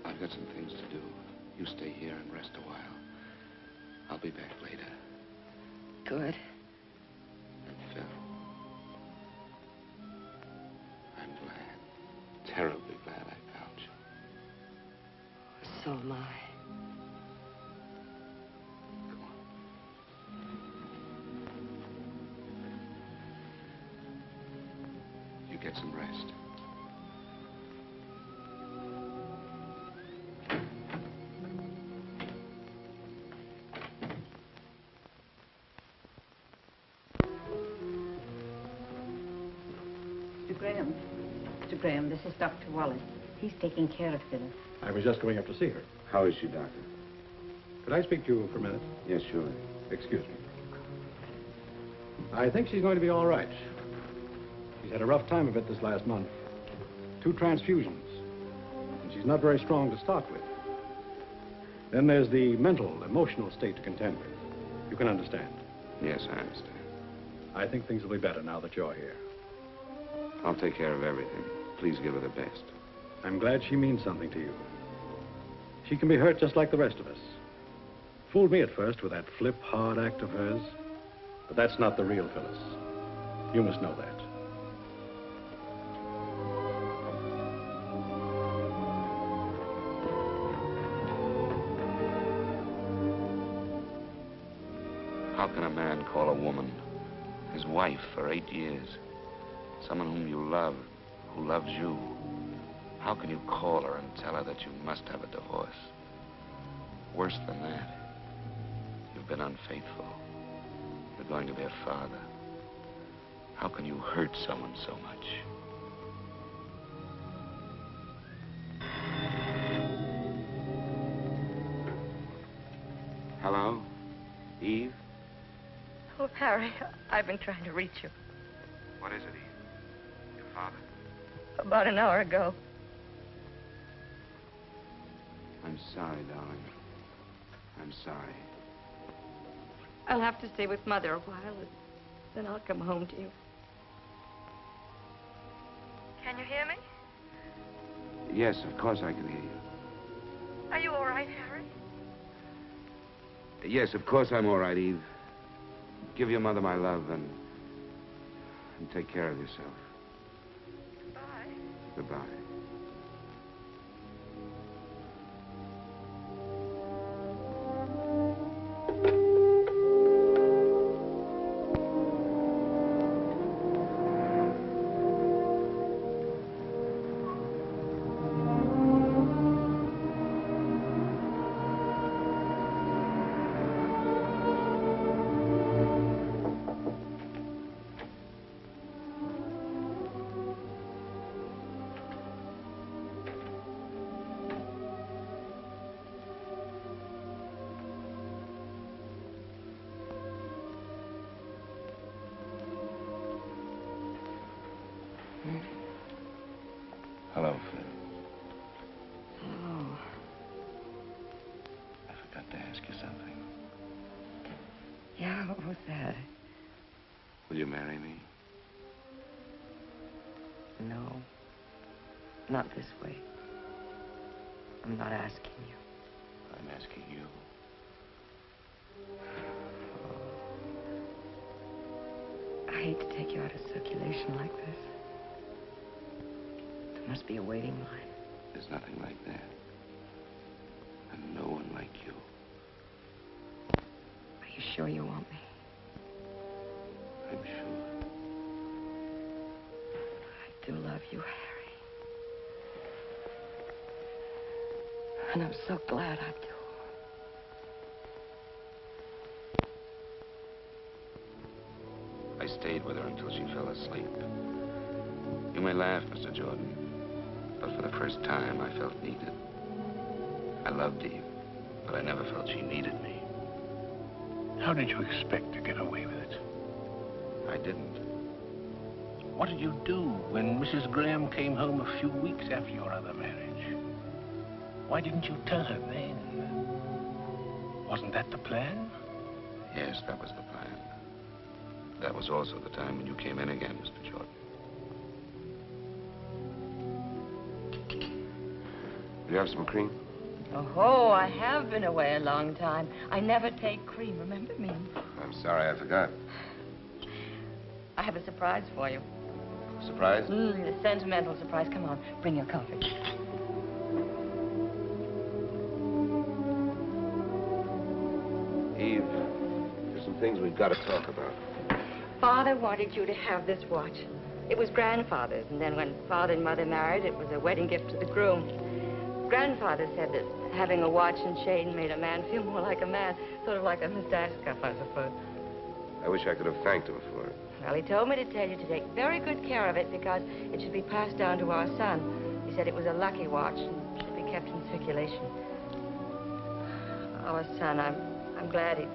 I've got some things to do. You stay here and rest a while. I'll be back later. Good. And Phil, I'm glad, terribly glad I found you. So am I. Come on. You get some rest. Mr. Graham, this is Dr. Wallace. He's taking care of Phyllis. I was just going up to see her. How is she, Doctor? Could I speak to you for a minute? Yes, sure. Excuse me. I think she's going to be all right. She's had a rough time of it this last month. 2 transfusions. And she's not very strong to start with. Then there's the mental, emotional state to contend with. You can understand. Yes, I understand. I think things will be better now that you're here. I'll take care of everything. Please give her the best. I'm glad she means something to you. She can be hurt just like the rest of us. Fooled me at first with that flip, hard act of hers. But that's not the real Phyllis. You must know that. How can a man call a woman his wife for 8 years? Someone whom you love, who loves you. How can you call her and tell her that you must have a divorce? Worse than that, you've been unfaithful. You're going to be a father. How can you hurt someone so much? Hello? Eve? Oh, Harry, I've been trying to reach you. What is it, Eve? Your father? About an hour ago. I'm sorry, darling. I'm sorry. I'll have to stay with Mother a while, and then I'll come home to you. Can you hear me? Yes, of course I can hear you. Are you all right, Harry? Yes, of course I'm all right, Eve. Give your mother my love and take care of yourself. Goodbye. Goodbye. Hello, Phil. Oh. I forgot to ask you something. Yeah, what was that? Will you marry me? No. Not this way. I'm not asking you. I'm asking you. I hate to take you out of circulation like this. There must be a waiting line. There's nothing like that. And no one like you. Are you sure you want me? I'm sure. I do love you, Harry. And I'm so glad I do. I stayed with her until she fell asleep. You may laugh, Mr. Jordan, but for the first time, I felt needed. I loved Eve, but I never felt she needed me. How did you expect to get away with it? I didn't. What did you do when Mrs. Graham came home a few weeks after your other marriage? Why didn't you tell her then? Wasn't that the plan? Yes, that was the plan. That was also the time when you came in again, Mr. Jordan. Do you have some cream? Oh, I have been away a long time. I never take cream, remember me? I'm sorry, I forgot. I have a surprise for you. Surprise? A sentimental surprise. Come on, bring your coffee. Eve, there's some things we've got to talk about. Father wanted you to have this watch. It was grandfather's, and then when Father and Mother married, it was a wedding gift to the groom. Grandfather said that having a watch and chain made a man feel more like a man, sort of like a mustache cuff, I suppose. I wish I could have thanked him for it. Well, he told me to tell you to take very good care of it because it should be passed down to our son. He said it was a lucky watch and should be kept in circulation. Our son, I'm glad he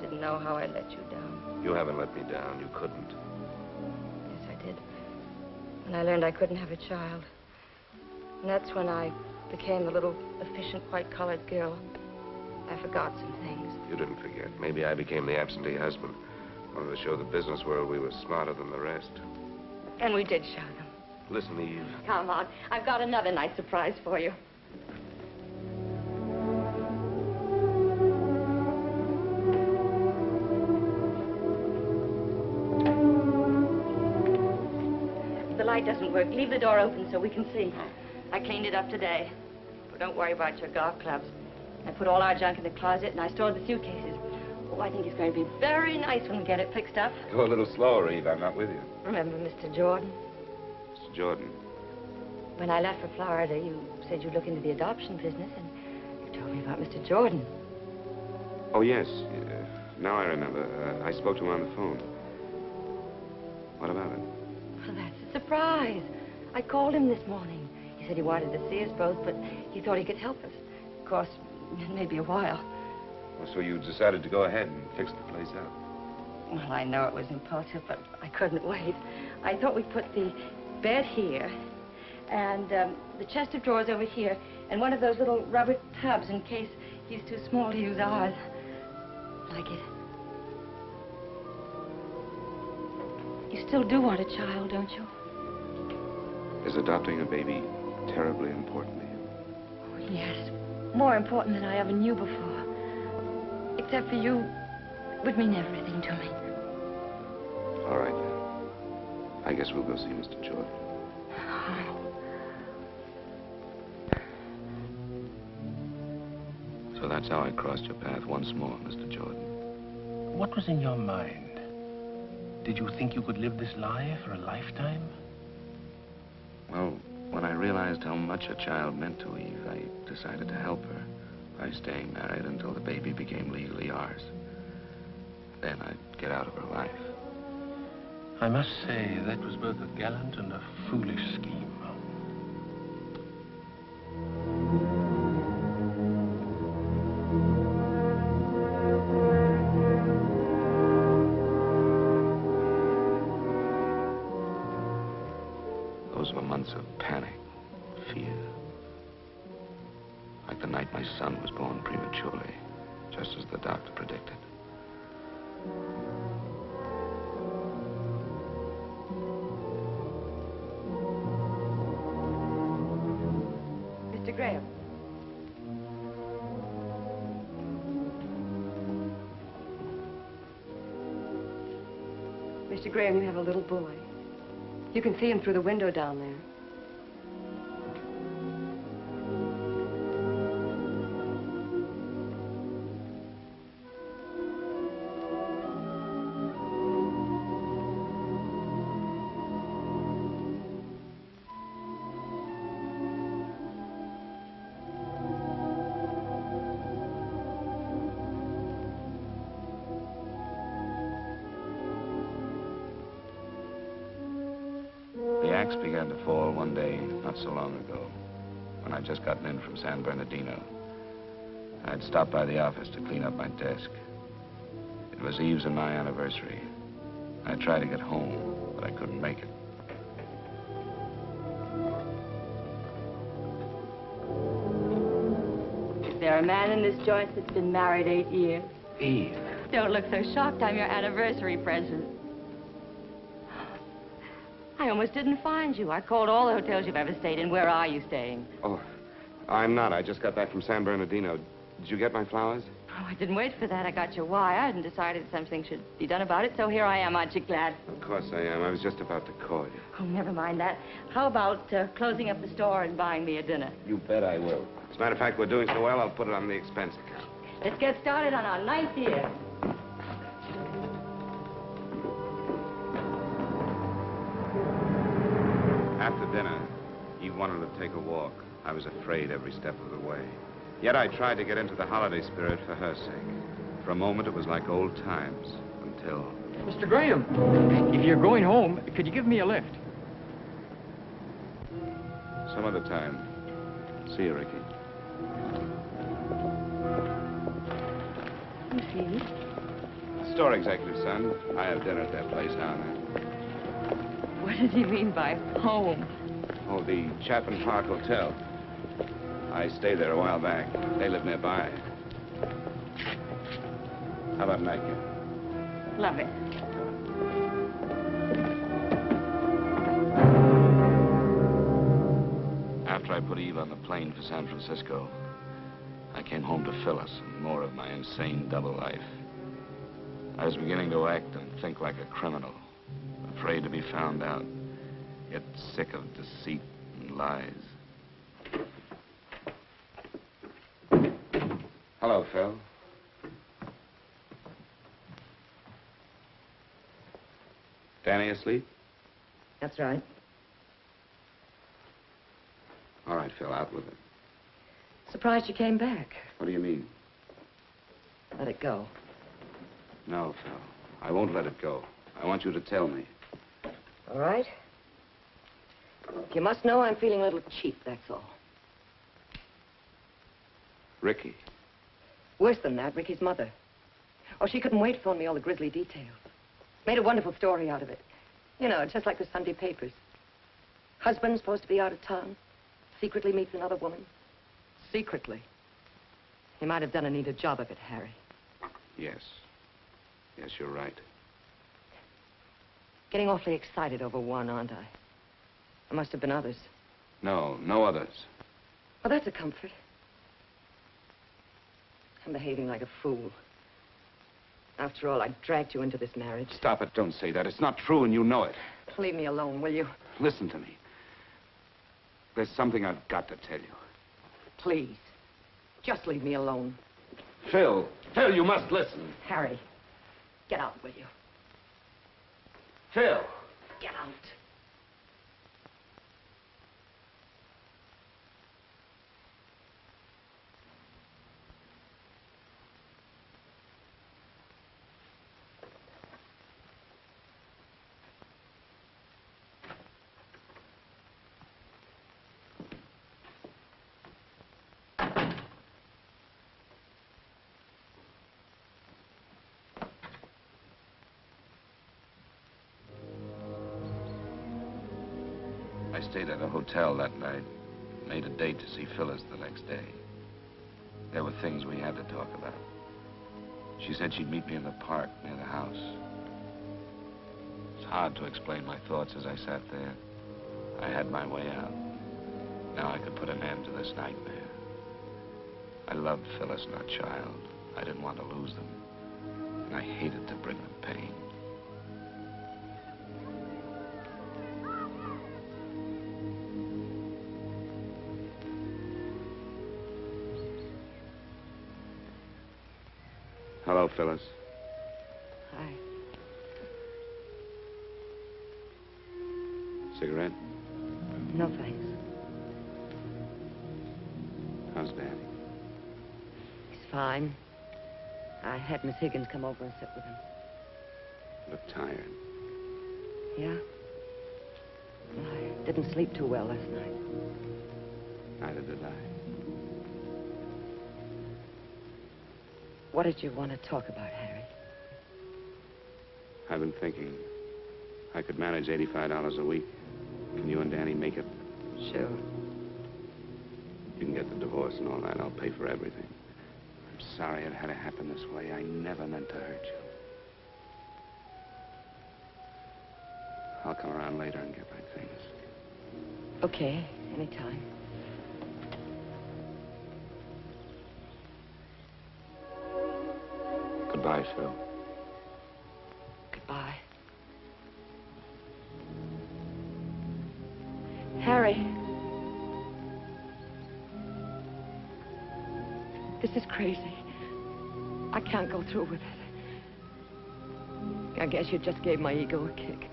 didn't know how I let you down. You haven't let me down. You couldn't. Yes, I did. When I learned I couldn't have a child. And that's when I became the little efficient white-collared girl. I forgot some things. You didn't forget. Maybe I became the absentee husband. Wanted to show the business world we were smarter than the rest. And we did show them. Listen, Eve. Come on. I've got another nice surprise for you. The light doesn't work. Leave the door open so we can see. I cleaned it up today. But don't worry about your golf clubs. I put all our junk in the closet and I stored the suitcases. Oh, I think it's going to be very nice when we get it fixed up. Go a little slower, Eve. I'm not with you. Remember Mr. Jordan? Mr. Jordan. When I left for Florida, you said you'd look into the adoption business, and you told me about Mr. Jordan. Oh, yes. Now I remember. I spoke to him on the phone. What about it? Well, that's a surprise. I called him this morning. He said he wanted to see us both, but he thought he could help us. Of course, it may be a while. Well, so you decided to go ahead and fix the place up? Well, I know it was impulsive, but I couldn't wait. I thought we'd put the bed here, and the chest of drawers over here, and one of those little rubber tubs in case he's too small to use ours. Like it. You still do want a child, don't you? Is adopting a baby terribly important to you? Oh, yes. More important than I ever knew before. Except for you, it would mean everything to me. All right. I guess we'll go see Mr. Jordan. So that's how I crossed your path once more, Mr. Jordan. What was in your mind? Did you think you could live this life for a lifetime? Well, when I realized how much a child meant to Eve, I decided to help her by staying married until the baby became legally ours. Then I'd get out of her life. I must say, that was both a gallant and a foolish scheme. Those were months of panic, fear. Like the night my son was born prematurely, just as the doctor predicted. Mr. Graham. Mr. Graham, you have a little boy. You can see him through the window down there. The axe began to fall one day not so long ago, when I'd just gotten in from San Bernardino. I'd stopped by the office to clean up my desk. It was Eve's and my anniversary. I tried to get home, but I couldn't make it. Is there a man in this joint that's been married 8 years? Eve. Don't look so shocked. I'm your anniversary present. I almost didn't find you. I called all the hotels you've ever stayed in. Where are you staying? Oh, I'm not. I just got back from San Bernardino. Did you get my flowers? Oh, I didn't wait for that. I got your wire and decided something should be done about it, so here I am. Aren't you glad? Of course I am. I was just about to call you. Oh, never mind that. How about closing up the store and buying me a dinner? You bet I will. As a matter of fact, we're doing so well, I'll put it on the expense account. Let's get started on our ninth year. After dinner, Eve wanted to take a walk. I was afraid every step of the way. Yet I tried to get into the holiday spirit for her sake. For a moment, it was like old times, until... Mr. Graham, if you're going home, could you give me a lift? Some other time. See you, Ricky. Who's he? Store executive, son. I have dinner at that place down there. What does he mean by home? Oh, the Chapman Park Hotel. I stayed there a while back. They live nearby. How about nightcap? Love it. After I put Eve on the plane for San Francisco, I came home to Phyllis and more of my insane double life. I was beginning to act and think like a criminal, afraid to be found out, yet sick of deceit and lies. Hello, Phil. Danny asleep? That's right. All right, Phil, out with it. Surprised you came back. What do you mean? Let it go. No, Phil. I won't let it go. I want you to tell me. All right? You must know I'm feeling a little cheap, that's all. Ricky. Worse than that, Ricky's mother. Oh, she couldn't wait to phone me all the grisly details. Made a wonderful story out of it. You know, just like the Sunday papers. Husband supposed to be out of town. Secretly meets another woman. Secretly. He might have done a neater job of it, Harry. Yes. Yes, you're right. Getting awfully excited over one, aren't I? There must have been others. No, no others. Well, that's a comfort. I'm behaving like a fool. After all, I dragged you into this marriage. Stop it. Don't say that. It's not true, and you know it. Leave me alone, will you? Listen to me. There's something I've got to tell you. Please. Just leave me alone. Phil, you must listen. Harry, get out, will you? Phil. Get out. I stayed at a hotel that night, made a date to see Phyllis the next day. There were things we had to talk about. She said she'd meet me in the park near the house. It's hard to explain my thoughts as I sat there. I had my way out. Now I could put an end to this nightmare. I loved Phyllis and her child. I didn't want to lose them. And I hated to bring them pain. Hello, Phyllis. Hi. Cigarette? No, thanks. How's Daddy? He's fine. I had Miss Higgins come over and sit with him. You look tired. Yeah? Well, I didn't sleep too well last night. Neither did I. What did you want to talk about, Harry? I've been thinking I could manage $85 a week. Can you and Danny make it? Sure. You can get the divorce and all that. I'll pay for everything. I'm sorry it had to happen this way. I never meant to hurt you. I'll come around later and get my things. Okay, anytime. Goodbye, Phil. Goodbye. Harry. This is crazy. I can't go through with it. I guess you just gave my ego a kick.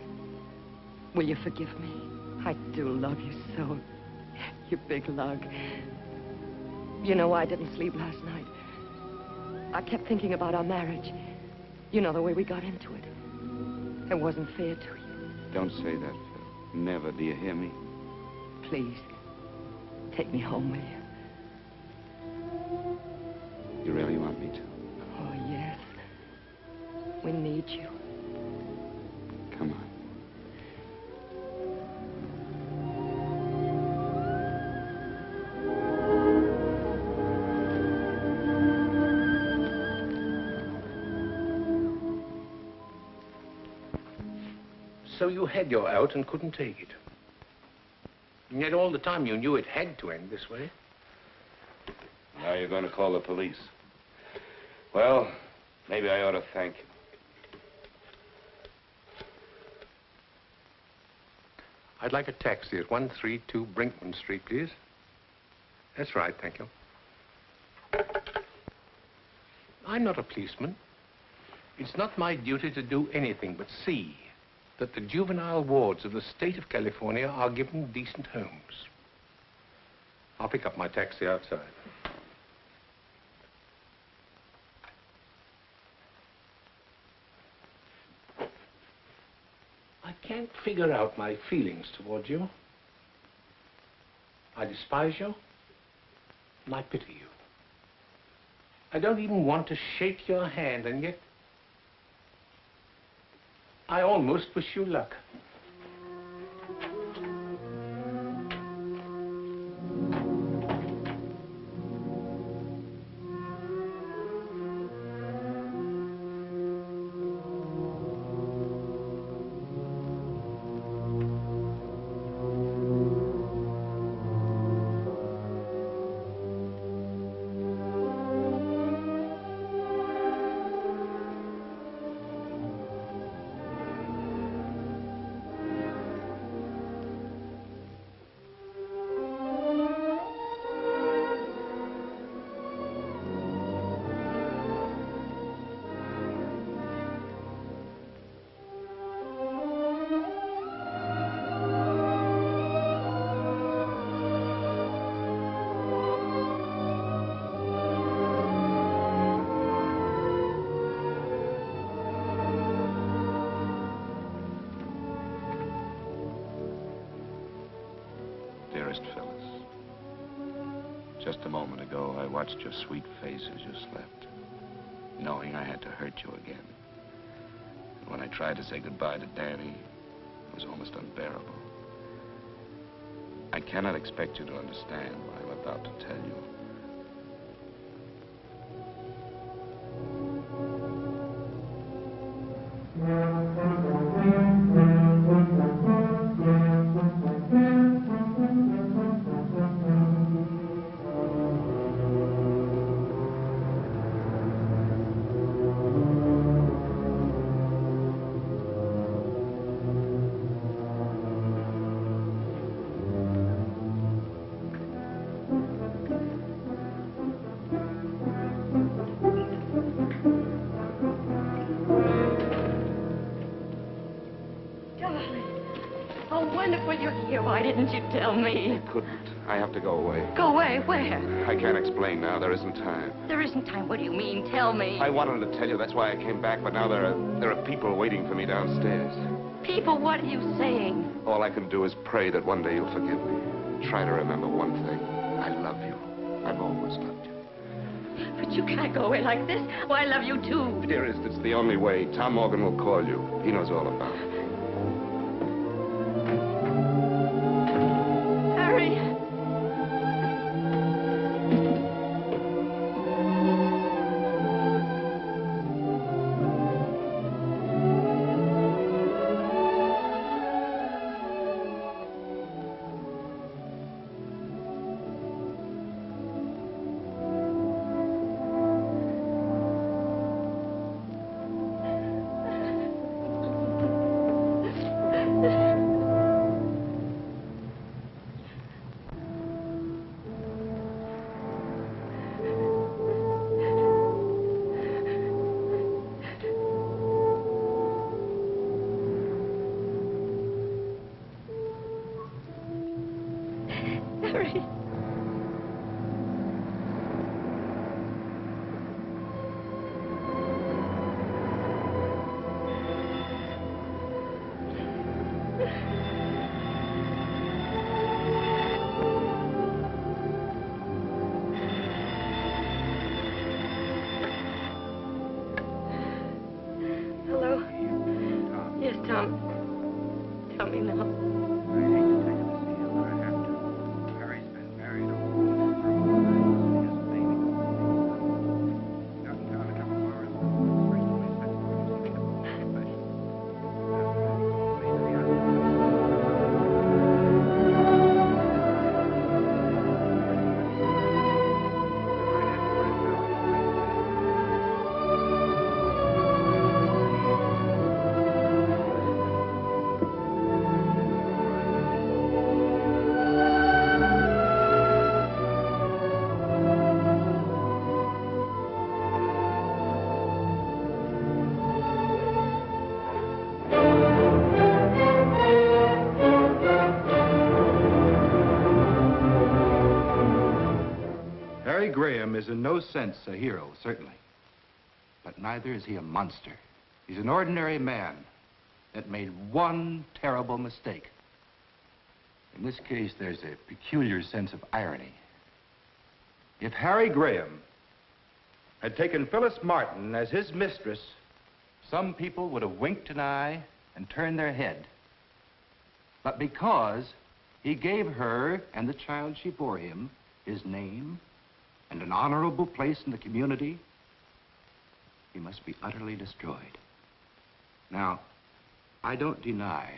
Will you forgive me? I do love you so. You big lug. You know why I didn't sleep last night? I kept thinking about our marriage. You know, the way we got into it. It wasn't fair to you. Don't say that, Phil. Never, do you hear me? Please, take me home, will you? You really want me to? Oh, yes. We need you. Come on. So you had your out and couldn't take it. And yet all the time you knew it had to end this way. Now you're going to call the police. Well, maybe I ought to thank you. I'd like a taxi at 132 Brinkman Street, please. That's right, thank you. I'm not a policeman. It's not my duty to do anything but see that the juvenile wards of the state of California are given decent homes. I'll pick up my taxi outside. I can't figure out my feelings toward you. I despise you, and I pity you. I don't even want to shake your hand, and yet I almost wish you luck. missed Phyllis. Just a moment ago, I watched your sweet face as you slept, knowing I had to hurt you again. And when I tried to say goodbye to Danny, it was almost unbearable. I cannot expect you to understand what I'm about to tell you. Tell me. I couldn't. I have to go away. Go away? Where? I can't explain now. There isn't time. There isn't time. What do you mean? Tell me. I wanted to tell you. That's why I came back. But now there are people waiting for me downstairs. People? What are you saying? All I can do is pray that one day you'll forgive me. Try to remember one thing. I love you. I've always loved you. But you can't go away like this. Oh, I love you, too. Dearest, it's the only way. Tom Morgan will call you. He knows all about it. Is in no sense a hero, certainly. But neither is he a monster. He's an ordinary man that made one terrible mistake. In this case, there's a peculiar sense of irony. If Harry Graham had taken Phyllis Martin as his mistress, some people would have winked an eye and turned their head. But because he gave her and the child she bore him his name and an honorable place in the community, he must be utterly destroyed. Now, I don't deny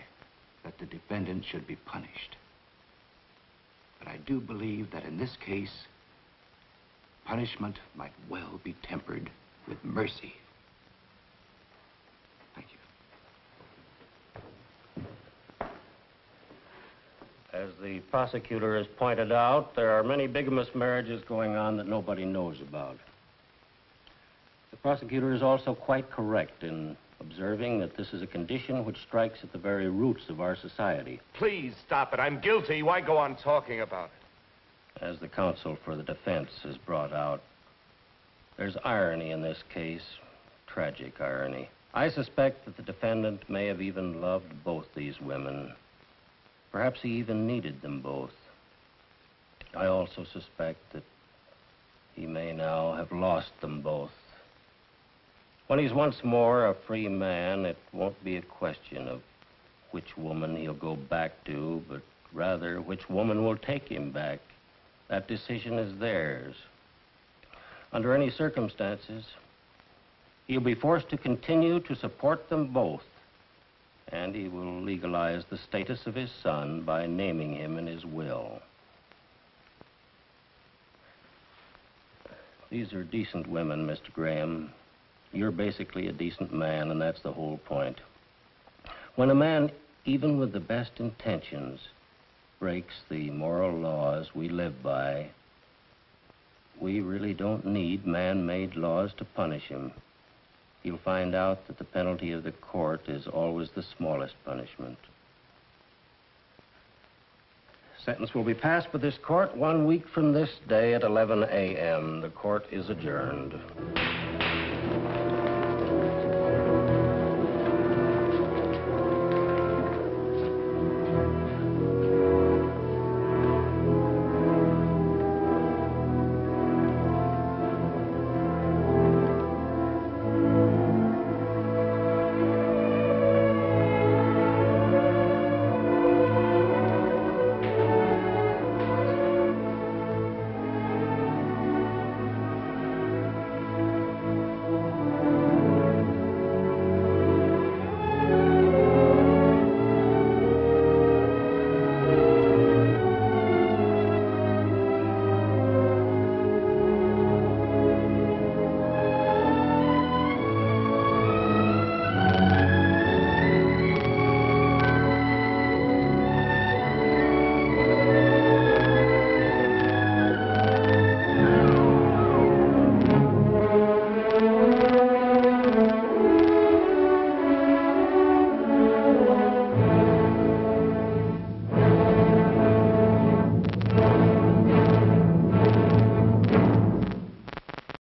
that the defendant should be punished. But I do believe that in this case, punishment might well be tempered with mercy. Thank you. As the prosecutor has pointed out, there are many bigamous marriages going on that nobody knows about. The prosecutor is also quite correct in observing that this is a condition which strikes at the very roots of our society. Please stop it. I'm guilty. Why go on talking about it? As the counsel for the defense has brought out, there's irony in this case, tragic irony. I suspect that the defendant may have even loved both these women. Perhaps he even needed them both. I also suspect that he may now have lost them both. When he's once more a free man, it won't be a question of which woman he'll go back to, but rather which woman will take him back. That decision is theirs. Under any circumstances, he'll be forced to continue to support them both, and he will legalize the status of his son by naming him in his will. These are decent women, Mr. Graham. You're basically a decent man, and that's the whole point. When a man, even with the best intentions, breaks the moral laws we live by, we really don't need man-made laws to punish him. He'll find out that the penalty of the court is always the smallest punishment. Sentence will be passed by this court 1 week from this day at 11 a.m. The court is adjourned.